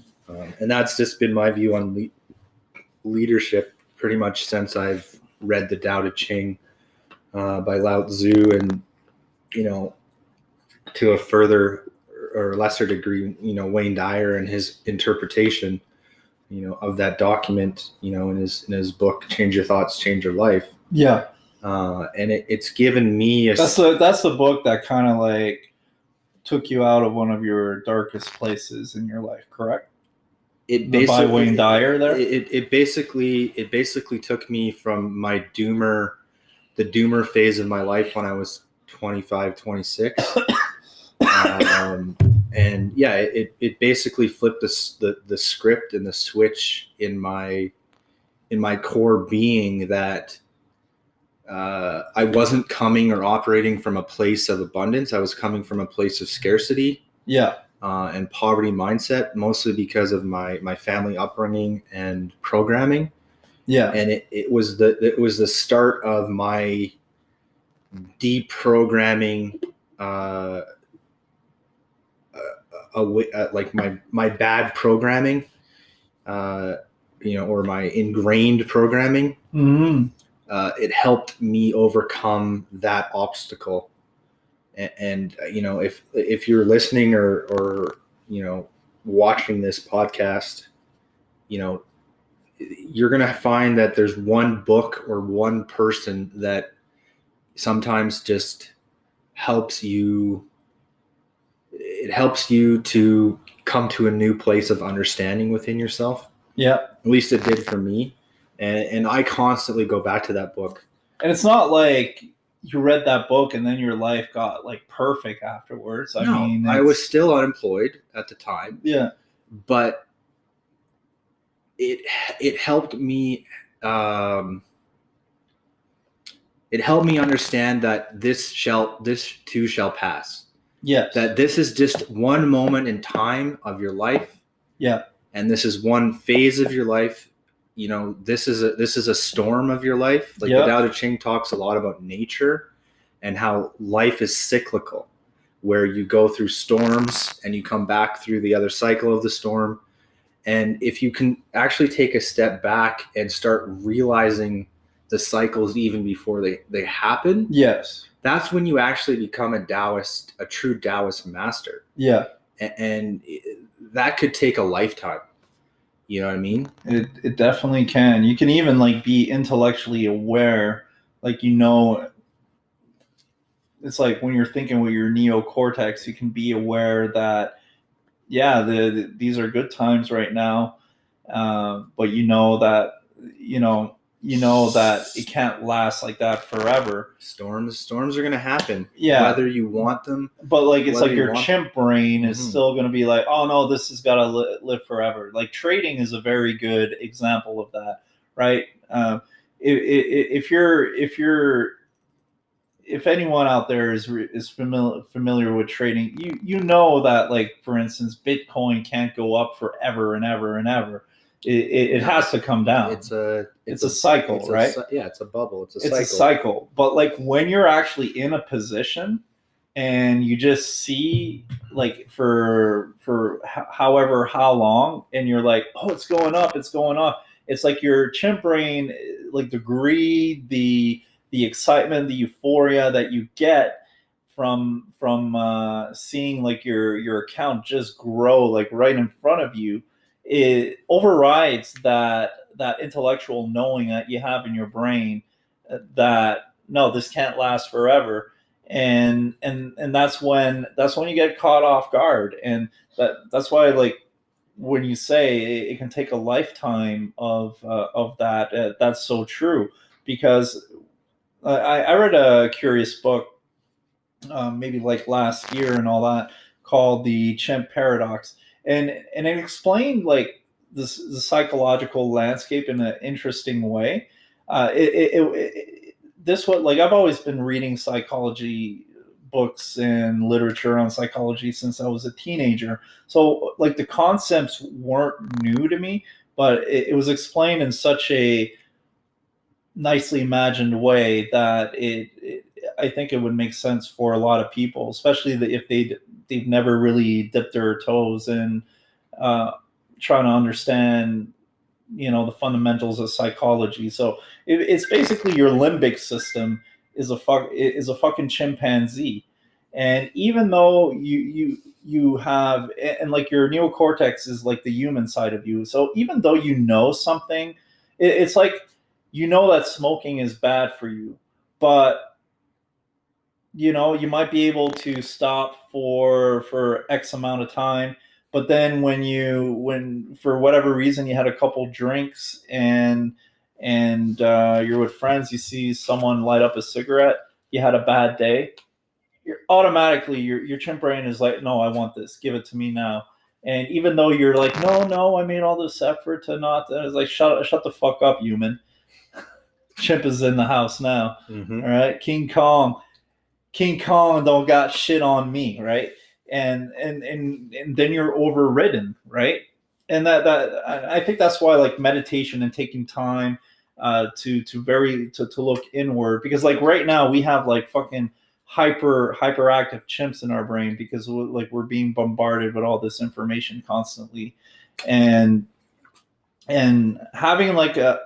And that's just been my view on leadership pretty much since I've read the Tao Te Ching by Lao Tzu, and to a further or lesser degree, Wayne Dyer and his interpretation, of that document, in his book, Change Your Thoughts, Change Your Life. Yeah. And it's given me that's the book that kind of like took you out of one of your darkest places in your life, correct? By Wayne Dyer there? It basically took me from the doomer phase of my life when I was 25, 26. And yeah, it basically flipped the script and the switch in my core being, that I wasn't coming or operating from a place of abundance. I was coming from a place of scarcity. Yeah. And poverty mindset, mostly because of my family upbringing and programming. Yeah. And it was the start of my deprogramming, like my bad programming, or my ingrained programming. Mm-hmm. It helped me overcome that obstacle. And if you're listening or watching this podcast, you're going to find that there's one book or one person that sometimes just helps you. It helps you to come to a new place of understanding within yourself. Yeah. At least it did for me. And I constantly go back to that book. And it's not like you read that book and then your life got like perfect afterwards. I mean, I was still unemployed at the time. Yeah. But it helped me. It helped me understand that this too shall pass. Yes. That this is just one moment in time of your life. Yeah. And this is one phase of your life. This is a storm of your life. Like the Tao Te Ching talks a lot about nature and how life is cyclical, where you go through storms and you come back through the other cycle of the storm. And if you can actually take a step back and start realizing the cycles even before they happen, yes, that's when you actually become a true Taoist master. Yeah. And that could take a lifetime. You know what I mean? It definitely can. You can even like be intellectually aware, like, it's like when you're thinking with your neocortex, you can be aware that, yeah, these are good times right now, but that it can't last like that forever. Storms are going to happen, whether you want them. But like, it's like your chimp brain is still going to be like, oh no, this has got to live forever. Like trading is a very good example of that, right? If you're if anyone out there is familiar with trading, you know that, like, for instance, Bitcoin can't go up forever and ever and ever. It has to come down. It's a cycle, right? It's a bubble. It's a cycle. But like when you're actually in a position and you just see, like, for however how long, and you're like, oh, it's going up, it's going up. It's like your chimp brain, like the greed, the excitement, the euphoria that you get from seeing like your account just grow like right in front of you, it overrides that intellectual knowing that you have in your brain that no, this can't last forever. And that's when you get caught off guard. And that's why, like, when you say it can take a lifetime of that, that's so true. Because I read a curious book, maybe like last year and all that, called The Chimp Paradox, and it explained like the psychological landscape in an interesting way. This what, like, I've always been reading psychology books and literature on psychology since I was a teenager, so like the concepts weren't new to me, but it was explained in such a nicely imagined way that I think it would make sense for a lot of people, especially if they've never really dipped their toes in trying to understand, the fundamentals of psychology. So it's basically your limbic system is a fucking chimpanzee, and even though you have, and like your neocortex is like the human side of you. So even though you know something, it's like, that smoking is bad for you, but you might be able to stop for X amount of time. But then when for whatever reason you had a couple drinks and you're with friends, you see someone light up a cigarette, you had a bad day, you're automatically, your chimp brain is like, no, I want this, give it to me now. And even though you're like, no, I made all this effort to not, it's like, shut the fuck up, human. Chimp is in the house now. Mm-hmm. All right, King Kong don't got shit on me, right? And then you're overridden, right? And that I think that's why, like, meditation and taking time to look inward, because like right now we have like fucking hyperactive chimps in our brain because like we're being bombarded with all this information constantly, and having like a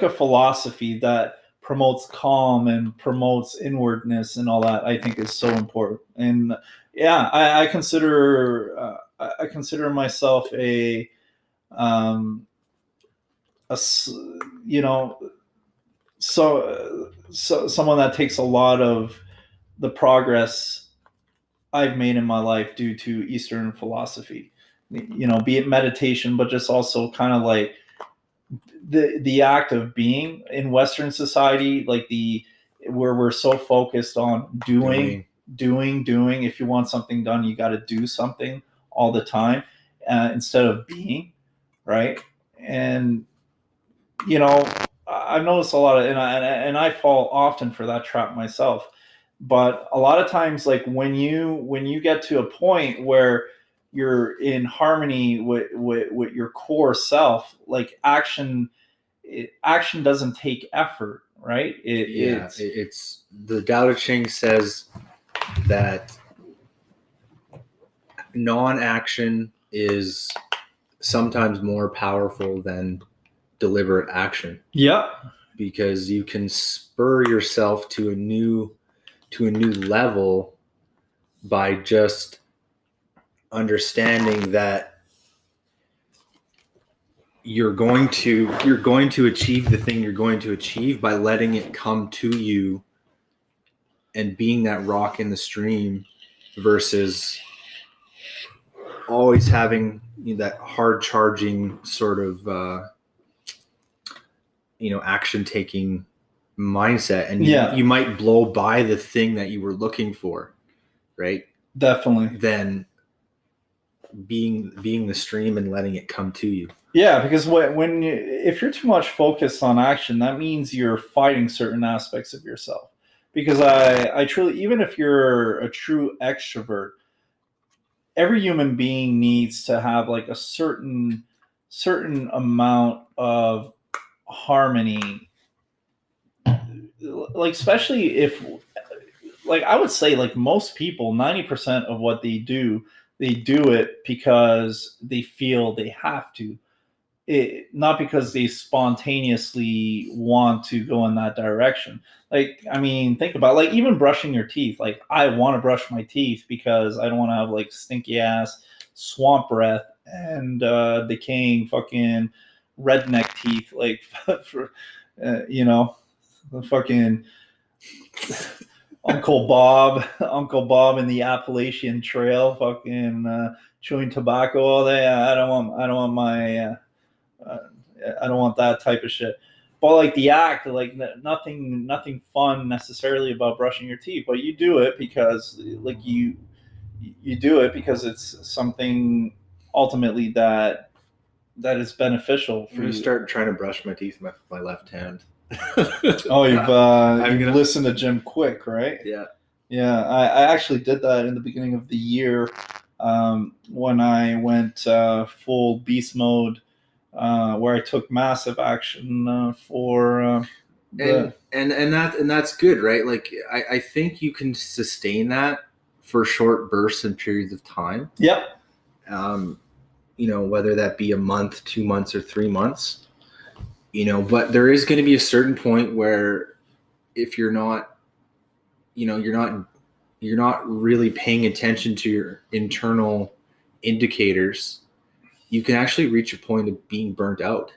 philosophy that promotes calm and promotes inwardness and all that, I think is so important. And yeah, I consider myself someone that takes a lot of the progress I've made in my life due to Eastern philosophy, be it meditation, but just also kind of like the act of being in Western society, like where we're so focused on doing. If you want something done, you got to do something all the time instead of being, right? And I've noticed a lot of, and I fall often for that trap myself. But a lot of times, like when you get to a point where you're in harmony with your core self, like action doesn't take effort, right? It's the Tao Te Ching says that non-action is sometimes more powerful than deliberate action. Yeah, because you can spur yourself to a new level by just understanding that you're going to achieve the thing you're going to achieve by letting it come to you and being that rock in the stream, versus always having that hard charging sort of action taking mindset, and you might blow by the thing that you were looking for, right? Definitely. Then being the stream and letting it come to you. Yeah, because if you're too much focused on action, that means you're fighting certain aspects of yourself. because I truly, even if you're a true extrovert, every human being needs to have like a certain amount of harmony, like especially if, like, I would say like most people, 90% of what they do it because they feel they have to, not because they spontaneously want to go in that direction. Like, I mean, think about, like, even brushing your teeth. Like, I want to brush my teeth because I don't want to have like stinky ass swamp breath and decaying fucking redneck teeth, like for the fucking Uncle Bob in the Appalachian Trail, fucking chewing tobacco all day. I don't want my I don't want that type of shit. But like the act, like nothing fun necessarily about brushing your teeth, but you do it because like you do it because it's something ultimately that is beneficial for I'm gonna you. start trying to brush my teeth with my left hand. Oh, you've listened to Jim Quick, right? Yeah. Yeah, I actually did that in the beginning of the year when I went full beast mode, where I took massive action for and that's good, right? Like I think you can sustain that for short bursts and periods of time. Yep. Whether that be a month, 2 months, or 3 months. But there is going to be a certain point where if you're not you're not really paying attention to your internal indicators, you can actually reach a point of being burnt out.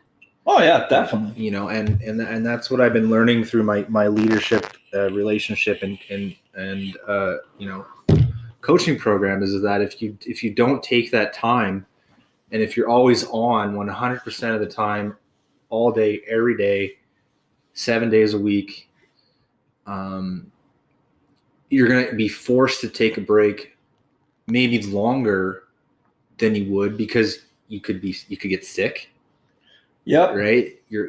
Oh yeah, definitely. And that's what I've been learning through my leadership relationship and coaching program, is that if you don't take that time, and if you're always on 100% of the time, all day, every day, 7 days a week, you're going to be forced to take a break, maybe longer than you would, because you could get sick. Yep. Right. Your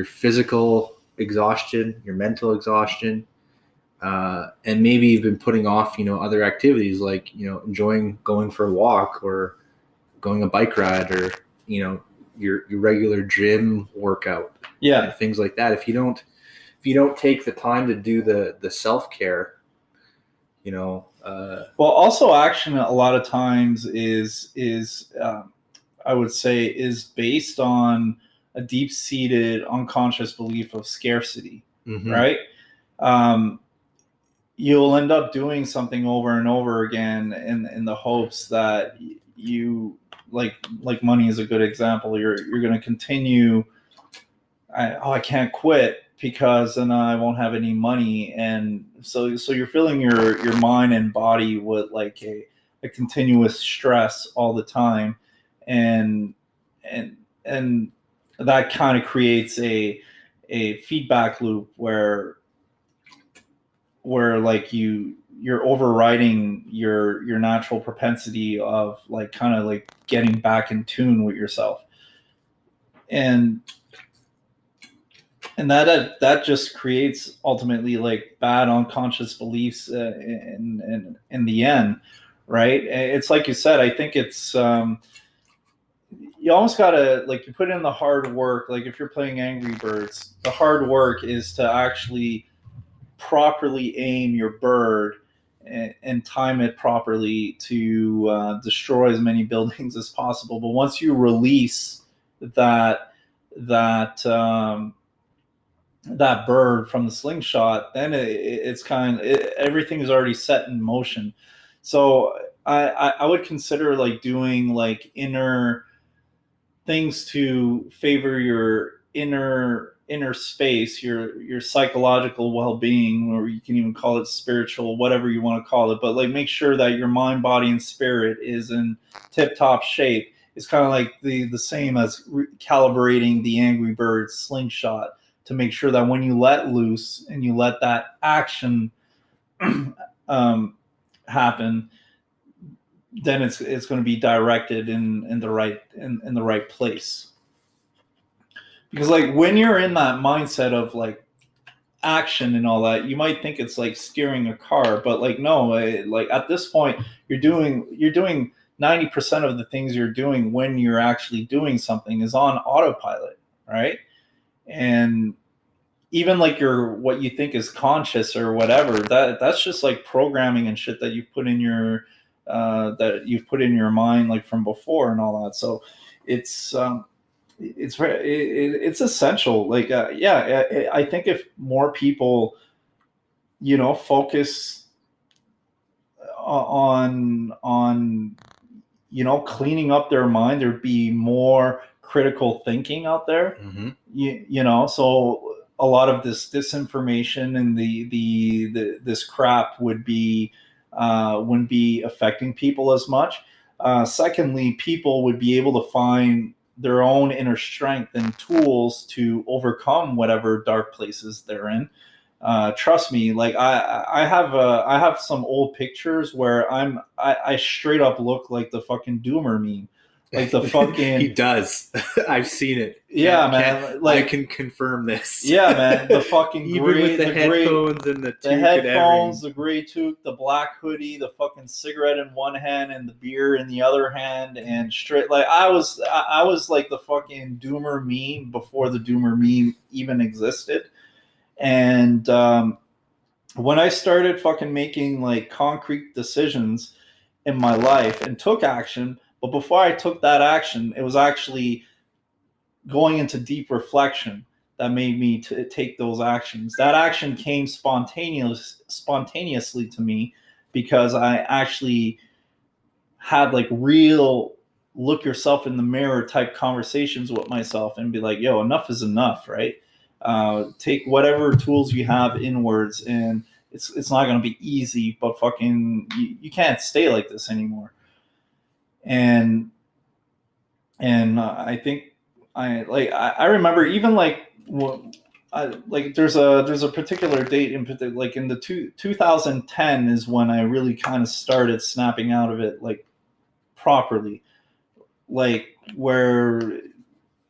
physical exhaustion, your mental exhaustion, and maybe you've been putting off, other activities like, enjoying going for a walk or going a bike ride, or, your regular gym workout. Yeah. Things like that. If you don't take the time to do the self-care, well, also action a lot of times is I would say is based on a deep-seated unconscious belief of scarcity, mm-hmm. right? You'll end up doing something over and over again in the hopes that you, like money is a good example. You're going to continue. I can't quit because then I won't have any money, and so you're filling your mind and body with like a continuous stress all the time, and that kind of creates a feedback loop where like you're overriding your natural propensity of like kind of like getting back in tune with yourself, and that just creates ultimately like bad unconscious beliefs in the end, right? It's like you said, I think it's you almost gotta, like, you put in the hard work. Like if you're playing Angry Birds, the hard work is to actually properly aim your bird and time it properly to destroy as many buildings as possible. But once you release that bird from the slingshot, then it's everything is already set in motion. So I would consider like doing like inner things to favor your inner space, your psychological well-being, or you can even call it spiritual, whatever you want to call it. But like make sure that your mind, body, and spirit is in tip-top shape. It's kind of like the same as calibrating the Angry Birds slingshot, to make sure that when you let loose and you let that action happen, then it's going to be directed in the right place. Because like when you're in that mindset of like action and all that, you might think it's like steering a car, but like no, like at this point you're doing 90% of the things you're doing when you're actually doing something is on autopilot, right? And even like your what you think is conscious or whatever, that's just like programming and shit that you've put in your mind like from before and all that. So it's it's essential. Like I think if more people, focus on cleaning up their mind, there'd be more critical thinking out there. So a lot of this disinformation and this crap wouldn't be affecting people as much. Secondly, people would be able to find their own inner strength and tools to overcome whatever dark places they're in. Trust me, like I have some old pictures where I straight up look like the fucking doomer meme. Like the fucking He does. I've seen it. Yeah, man. Like I can confirm this. Yeah, man. The fucking even gray, with the headphones and the headphones, the gray toque, the black hoodie, the fucking cigarette in one hand and the beer in the other hand, and straight like I was like the fucking doomer meme before the doomer meme even existed. And when I started fucking making like concrete decisions in my life and took action. But before I took that action, it was actually going into deep reflection that made me to take those actions. That action came spontaneously to me because I actually had like real look yourself in the mirror type conversations with myself and be like, yo, enough is enough, right? Take whatever tools you have inwards, and it's not going to be easy, but fucking you can't stay like this anymore. And I think I remember even like there's a particular date in particular, like in the 2010 is when I really kind of started snapping out of it like properly, like where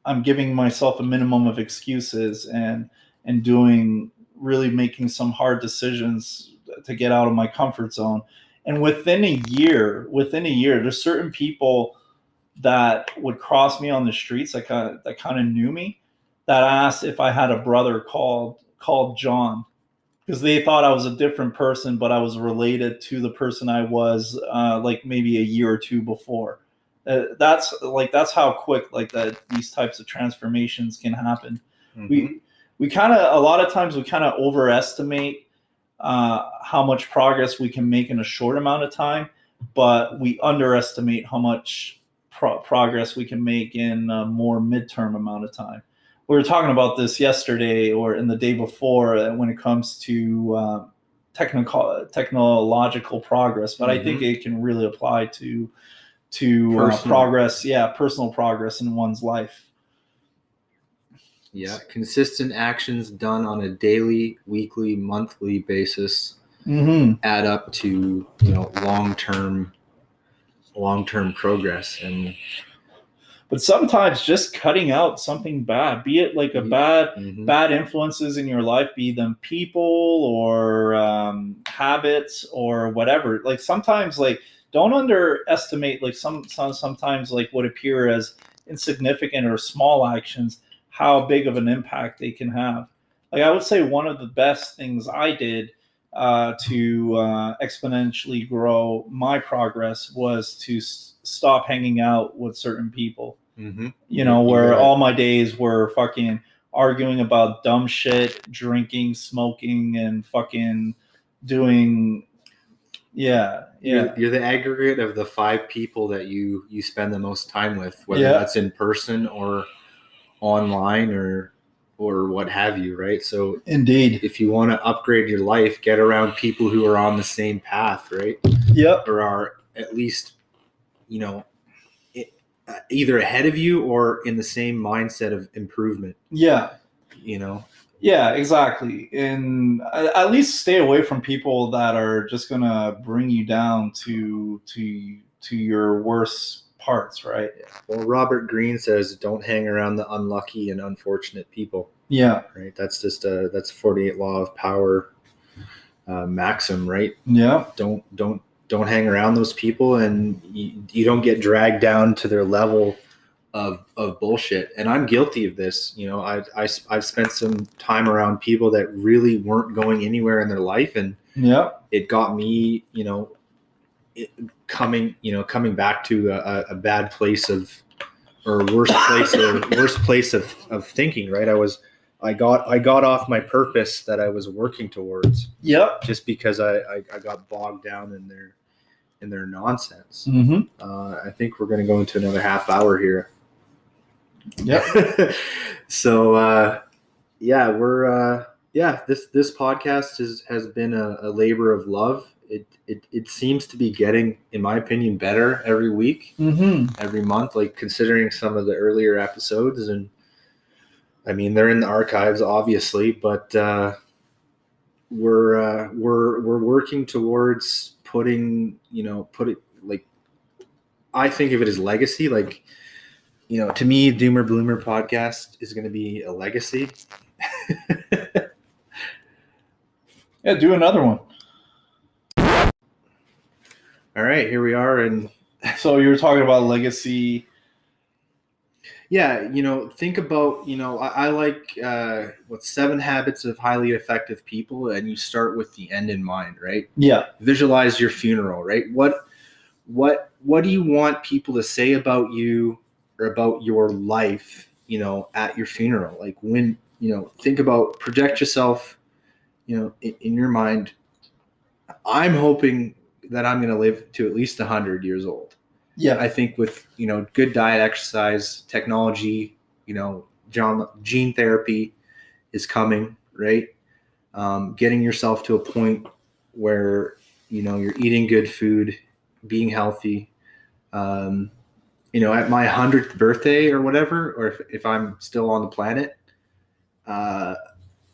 I'm giving myself a minimum of excuses and making some hard decisions to get out of my comfort zone. And within a year, there's certain people that would cross me on the streets that kind of knew me, that asked if I had a brother called John, because they thought I was a different person, but I was related to the person I was like maybe a year or two before. That's how quick like that these types of transformations can happen. Mm-hmm. We kind of a lot of times we kind of overestimate how much progress we can make in a short amount of time, but we underestimate how much progress we can make in a more midterm amount of time. We were talking about this yesterday or in the day before when it comes to technological progress, but I think it can really apply to progress, personal progress in one's life. Yeah, consistent actions done on a daily, weekly, monthly basis add up to long-term progress. But sometimes just cutting out something bad, be it like a bad influences in your life, be them people or habits or whatever. Like sometimes, like don't underestimate like sometimes like what appear as insignificant or small actions, how big of an impact they can have. Like I would say one of the best things I did to exponentially grow my progress was to stop hanging out with certain people. Where all my days were fucking arguing about dumb shit, drinking, smoking, and fucking doing. You're the aggregate of the 5 people that you spend the most time with, whether that's in person or online or what have you, right? So indeed, if you want to upgrade your life, get around people who are on the same path, right? Yep. Or are at least either ahead of you or in the same mindset of improvement. Yeah, exactly. And at least stay away from people that are just gonna bring you down to your worst parts, right? Well, Robert Greene says, don't hang around the unlucky and unfortunate people. Yeah. right? That's just that's 48 law of power maxim, right? Yeah. Don't hang around those people, and you don't get dragged down to their level of bullshit. And I'm guilty of this. You know, I've spent some time around people that really weren't going anywhere in their life, and Yeah. it got me, you know, coming back to a bad place of, or worst place of thinking, right? I got off my purpose that I was working towards, Yep. just because I got bogged down in their nonsense. I think we're going to go into another half hour here. Yep. So this podcast has been a labor of love. It seems to be getting, in my opinion, better every week, every month, like considering some of the earlier episodes. And I mean, they're in the archives, obviously, but we're working towards put it like, I think of it as legacy. Like, you know, to me, Doomer Bloomer podcast is going to be a legacy. Yeah, do another one. All right, here we are. And so you were talking about legacy. Yeah, you know, think about, you know, I like 7 Habits of Highly Effective People, and you start with the end in mind, right? Yeah. Visualize your funeral, right? What do you want people to say about you or about your life, you know, at your funeral? Like, when, you know, think about, project yourself, you know, in your mind. I'm hoping that I'm going to live to at least 100 years old. Yeah. I think with, you know, good diet, exercise, technology, you know, gene therapy is coming, right? Getting yourself to a point where, you know, you're eating good food, being healthy. You know, at my 100th birthday or whatever, or if I'm still on the planet,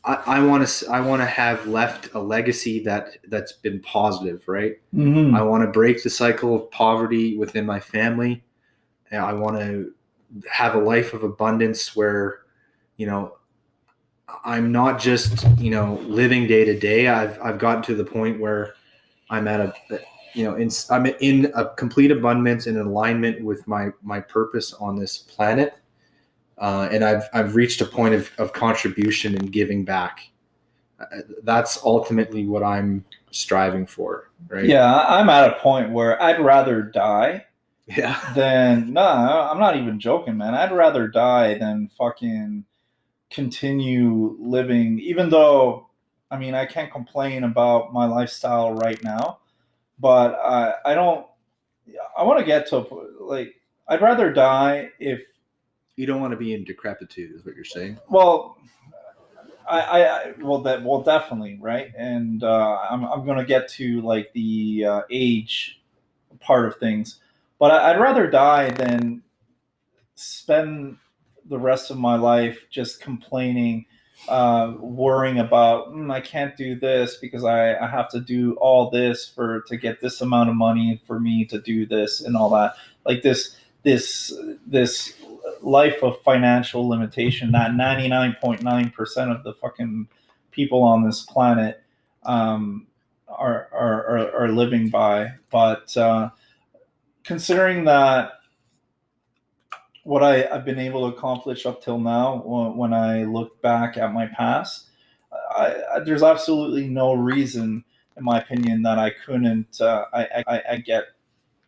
I want to have left a legacy that's been positive, right? I want to break the cycle of poverty within my family. And I want to have a life of abundance where, you know, I'm not just, you know, living day to day. I've gotten to the point where I'm at I'm in a complete abundance and alignment with my purpose on this planet. And I've reached a point of contribution and giving back. That's ultimately what I'm striving for, right? Yeah, I'm at a point where I'd rather die than, I'm not even joking, man. I'd rather die than fucking continue living, even though, I mean, I can't complain about my lifestyle right now, but I want to get to, like, I'd rather die if, you don't want to be in decrepitude, is what you're saying. Well, well, definitely, right? And I'm going to get to like the age part of things, but I'd rather die than spend the rest of my life just complaining, worrying about I can't do this because I have to do all this to get this amount of money for me to do this and all that. Like this life of financial limitation that 99.9% of the fucking people on this planet are living by. But considering that what I've been able to accomplish up till now, when I look back at my past, there's absolutely no reason, in my opinion, that I couldn't I get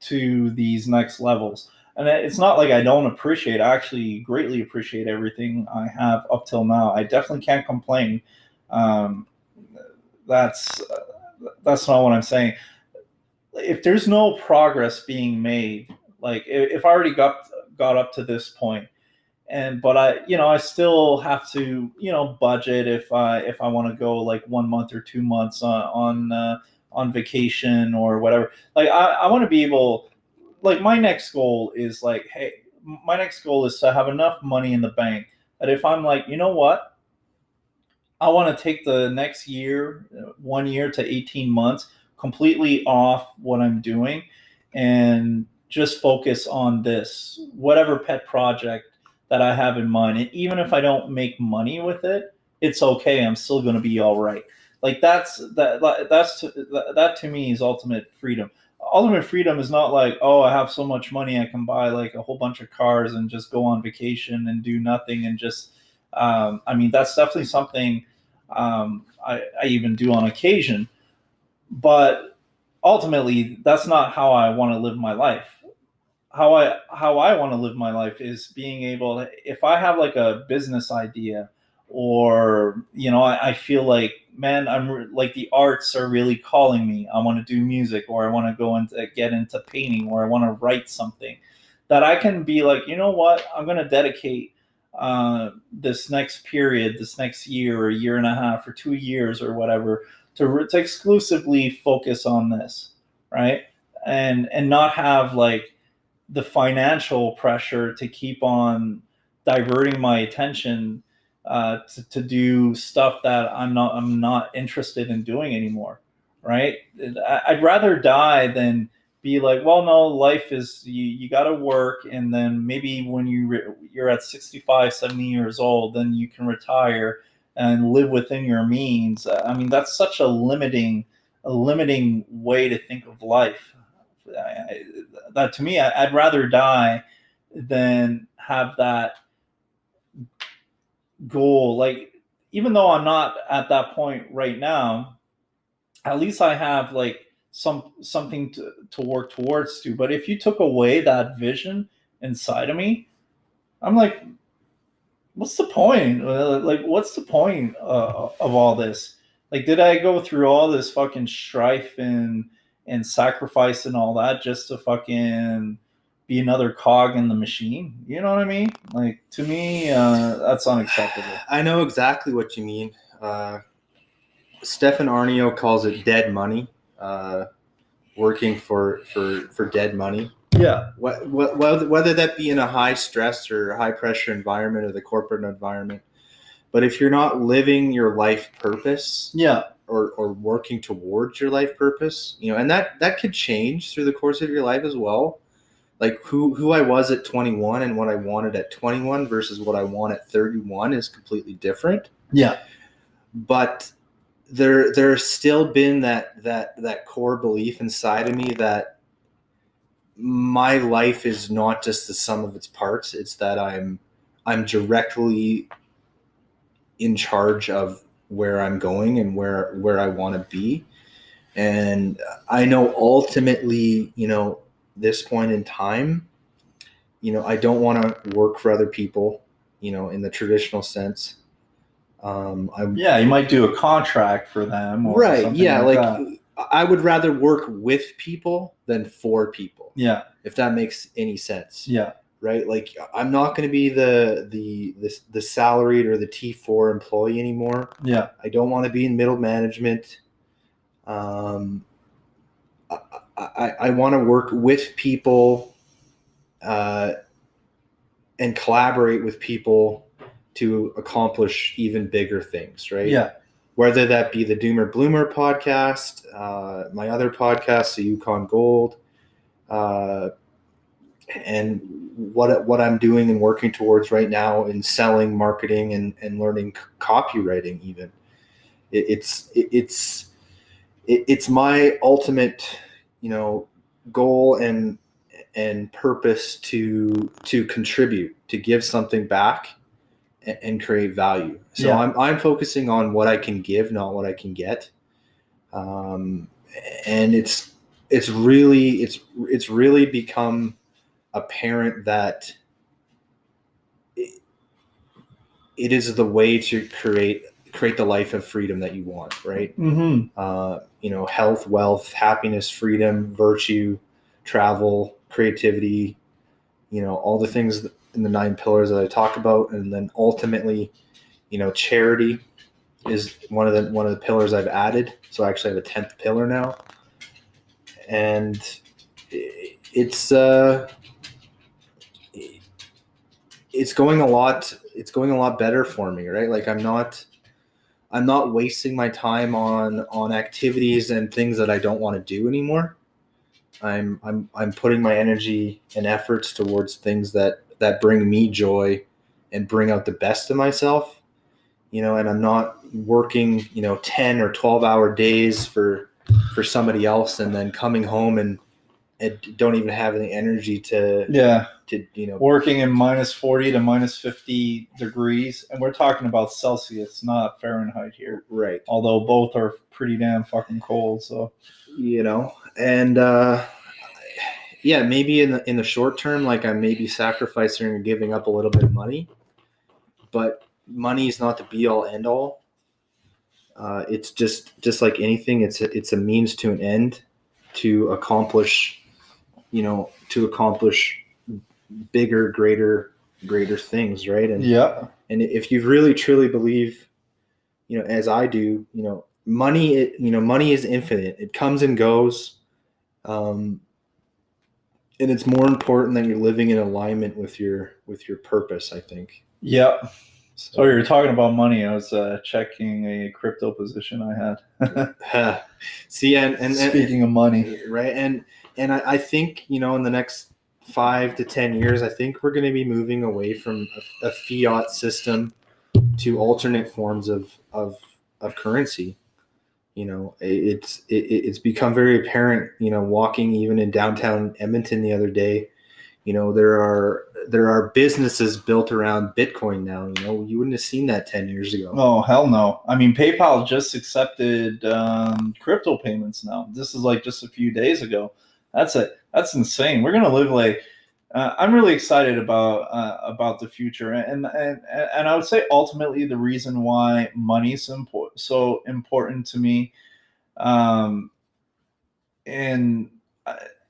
to these next levels. And it's not like I don't appreciate. I actually greatly appreciate everything I have up till now. I definitely can't complain. That's not what I'm saying. If there's no progress being made, like if I already got up to this point, but I still have to, budget if I want to go like 1 month or 2 months on vacation or whatever. Like I want to be able. Like my next goal is to have enough money in the bank that if I'm like, you know what, I want to take the next year, 1 year to 18 months completely off what I'm doing and just focus on this, whatever pet project that I have in mind. And even if I don't make money with it, it's okay. I'm still going to be all right. Like that to me is ultimate freedom. Ultimate freedom is not like, oh, I have so much money I can buy like a whole bunch of cars and just go on vacation and do nothing and just I mean, that's definitely something I even do on occasion, but ultimately that's not how I want to live my life. How I want to live my life is being able to, if I have like a business idea, or I feel like, man, like the arts are really calling me. I want to do music, or I want to get into painting, or I want to write something, that I can be like, you know what, I'm going to dedicate this next period, this next year or year and a half or 2 years or whatever, to exclusively focus on this, right? And not have like the financial pressure to keep on diverting my attention to do stuff that I'm not interested in doing anymore, right? I'd rather die than be like, well, no, life is, you got to work, and then maybe when you're at 65, 70 years old, then you can retire and live within your means. I mean, that's such a limiting way to think of life. That to me, I'd rather die than have that goal. Like, even though I'm not at that point right now, at least I have like something to work towards to. But if you took away that vision inside of me, I'm like, what's the point? Like, what's the point of all this? Like, did I go through all this fucking strife and sacrifice and all that just to fucking be another cog in the machine? You know what I mean? Like, to me, that's unacceptable. I know exactly what you mean. Stefan Arnio calls it dead money, working for dead money. Yeah. Whether that be in a high stress or high pressure environment or the corporate environment, but if you're not living your life purpose, yeah, or working towards your life purpose, and that could change through the course of your life as well. Like who I was at 21 and what I wanted at 21 versus what I want at 31 is completely different. Yeah. But there's still been that core belief inside of me that my life is not just the sum of its parts. It's that I'm directly in charge of where I'm going and where I want to be. And I know ultimately, this point in time, I don't want to work for other people, in the traditional sense. You might do a contract for them, or right? Something yeah, like that. I would rather work with people than for people. Yeah, if that makes any sense. Yeah, right. Like, I'm not going to be the salaried or the T4 employee anymore. Yeah, I don't want to be in middle management. I want to work with people and collaborate with people to accomplish even bigger things, right? Yeah. Whether that be the Doomer Bloomer podcast, my other podcast, the Yukon Gold, and what I'm doing and working towards right now in selling, marketing, and learning copywriting. Even it's my ultimate, goal and purpose to contribute, to give something back and create value. So Yeah. I'm focusing on what I can give, not what I can get. And it's really become apparent that it is the way to create the life of freedom that you want, right? Mm-hmm. Health, wealth, happiness, freedom, virtue, travel, creativity, all the things in the 9 pillars that I talk about. And then ultimately, charity is one of the pillars I've added. So I actually have a 10th pillar now. And it's going a lot better for me, right? Like, I'm not wasting my time on activities and things that I don't want to do anymore. I'm putting my energy and efforts towards things that bring me joy and bring out the best of myself, and I'm not working, 10 or 12-hour days for somebody else, and then coming home and don't even have the energy to working in minus 40 to minus 50 degrees, and we're talking about Celsius, not Fahrenheit here, right? Although both are pretty damn fucking cold. So and maybe in the short term, like I may be sacrificing and giving up a little bit of money, but money is not the be all end all. It's just like anything. It's a means to an end to accomplish bigger, greater things, right? And if you really truly believe, as I do, money, money is infinite. It comes and goes, and it's more important that you're living in alignment with your purpose, I think. Yep. So you're talking about money. I was checking a crypto position I had. See, and speaking of money, right? And I think, in the next 5 to 10 years, I think we're going to be moving away from a fiat system to alternate forms of currency. It's become very apparent, walking even in downtown Edmonton the other day, there are businesses built around Bitcoin now. You wouldn't have seen that 10 years ago. Oh, hell no. I mean, PayPal just accepted crypto payments now. This is like just a few days ago. That's insane. We're going to live like, I'm really excited about the future. And I would say ultimately the reason why money is so important to me. And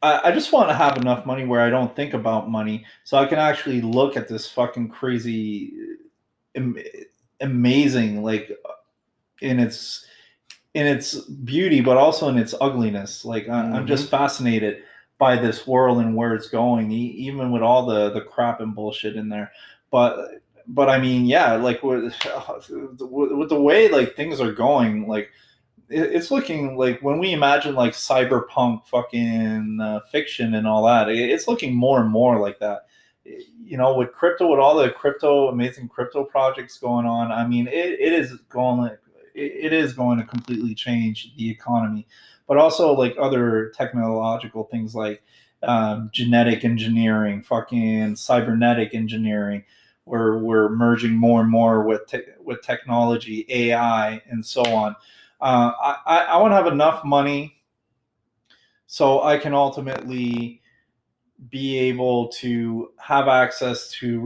I just want to have enough money where I don't think about money, so I can actually look at this fucking crazy, amazing, like in its beauty, but also in its ugliness. Like I'm just fascinated by this world and where it's going, even with all the crap and bullshit in there. But I mean, yeah, like with the way like things are going, like. It's looking like when we imagine like cyberpunk fucking fiction and all that, it's looking more and more like that. With crypto, with all the amazing crypto projects going on, I mean, it is going to completely change the economy, but also like other technological things like genetic engineering, fucking cybernetic engineering, where we're merging more and more with technology, AI, and so on. I want to have enough money so I can ultimately be able to have access to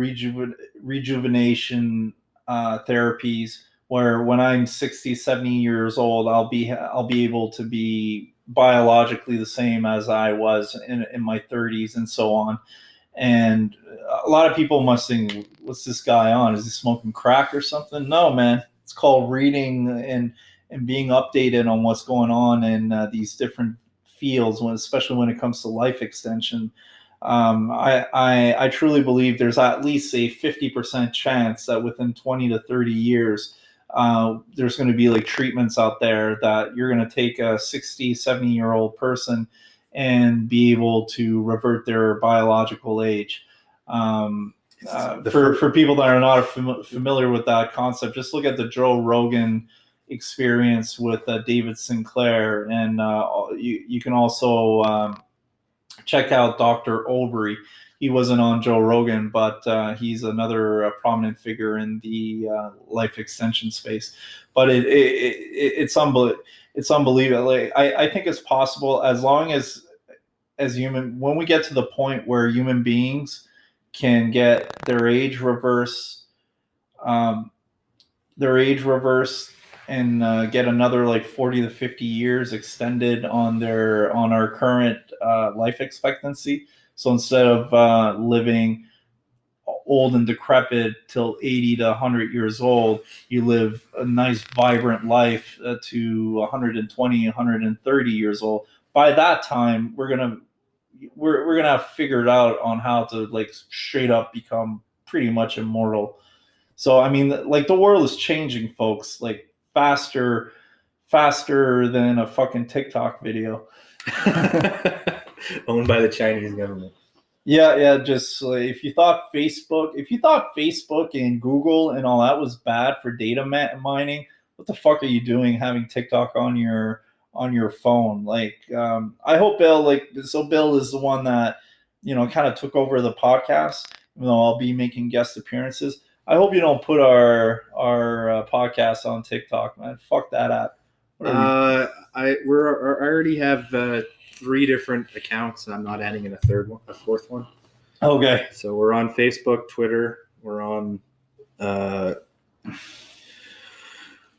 rejuvenation therapies, where when I'm 60, 70 years old, I'll be able to be biologically the same as I was in my 30s and so on. And a lot of people must think, what's this guy on? Is he smoking crack or something? No, man. It's called reading and being updated on what's going on in these different fields, especially when it comes to life extension. I truly believe there's at least a 50% chance that within 20 to 30 years, there's going to be like treatments out there that you're going to take a 60, 70-year-old person and be able to revert their biological age. For people that are not familiar with that concept, just look at the Joe Rogan experience with David Sinclair, and you can also check out Dr. Olbrey. He wasn't on Joe Rogan, but he's another prominent figure in the life extension space. But it's unbelievable. It's unbelievable. I think it's possible, as long as when we get to the point where human beings can get their age reversed, and get another like 40 to 50 years extended on our current life expectancy. So instead of living old and decrepit till 80 to 100 years old, you live a nice vibrant life to 120, 130 years old. By that time, we're gonna have figured out on how to like straight up become pretty much immortal. So I mean, like, the world is changing, folks, like faster than a fucking TikTok video. Owned by the Chinese government. Yeah. Just like, if you thought Facebook and Google and all that was bad for data mining, what the fuck are you doing having TikTok on your phone? Like, I hope Bill, Bill is the one that kind of took over the podcast. Even though I'll be making guest appearances, I hope you don't put our podcast on TikTok, man. Fuck that app. I already have 3 different accounts, and I'm not adding in a fourth one. Okay. So we're on Facebook, Twitter. We're on.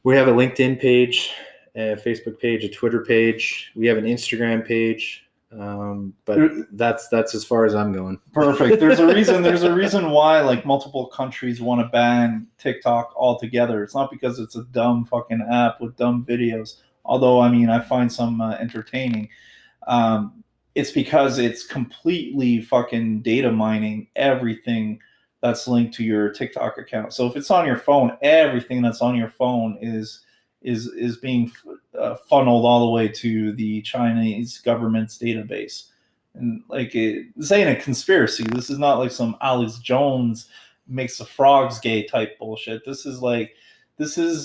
We have a LinkedIn page, a Facebook page, a Twitter page. We have an Instagram page. But that's as far as I'm going. Perfect. There's a reason why like multiple countries want to ban TikTok altogether. It's not because it's a dumb fucking app with dumb videos. Although, I mean, I find some entertaining. It's because it's completely fucking data mining everything that's linked to your TikTok account. So if it's on your phone, everything that's on your phone is being funneled all the way to the Chinese government's database. And like, this ain't a conspiracy. This is not like some Alex Jones makes the frogs gay type bullshit. This is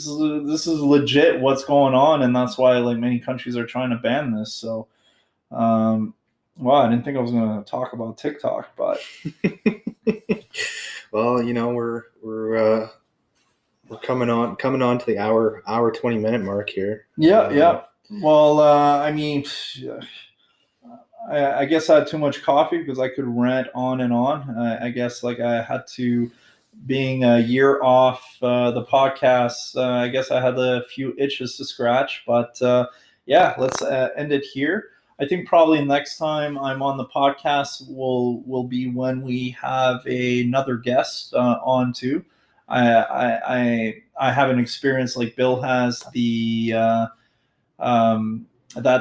legit what's going on, and that's why like many countries are trying to ban this. So, well, I didn't think I was going to talk about TikTok, but well, we're coming on to the hour 20-minute mark here. Yeah. Well, I mean, I guess I had too much coffee because I could rant on and on. I guess like I had to, being a year off the podcast, I guess I had a few itches to scratch. But yeah, let's end it here. I think probably next time I'm on the podcast will be when we have another guest on too. I have an experience like Bill has that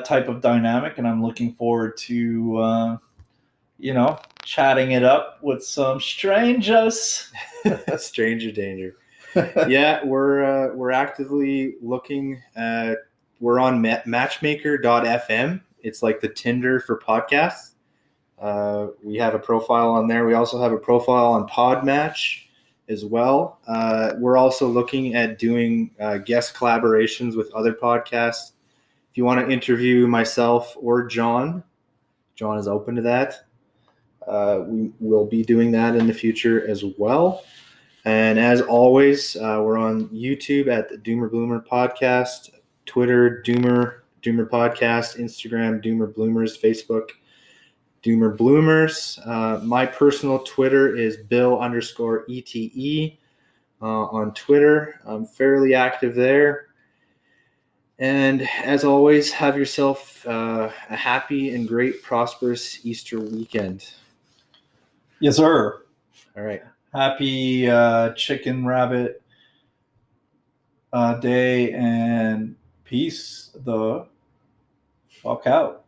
type of dynamic, and I'm looking forward to chatting it up with some strangers. Stranger danger. Yeah, we're actively looking at. We're on matchmaker.fm. It's like the Tinder for podcasts. We have a profile on there. We also have a profile on Podmatch as well. We're also looking at doing guest collaborations with other podcasts. If you want to interview myself or John is open to that. We will be doing that in the future as well. And as always, we're on YouTube at the Doomer Bloomer Podcast, Twitter, Doomer Podcast, Instagram, Doomer Bloomers, Facebook, Doomer Bloomers. My personal Twitter is Bill_ETE on Twitter. I'm fairly active there. And as always, have yourself a happy and great, prosperous Easter weekend. Yes, sir. All right. Happy chicken rabbit day, and peace the fuck out.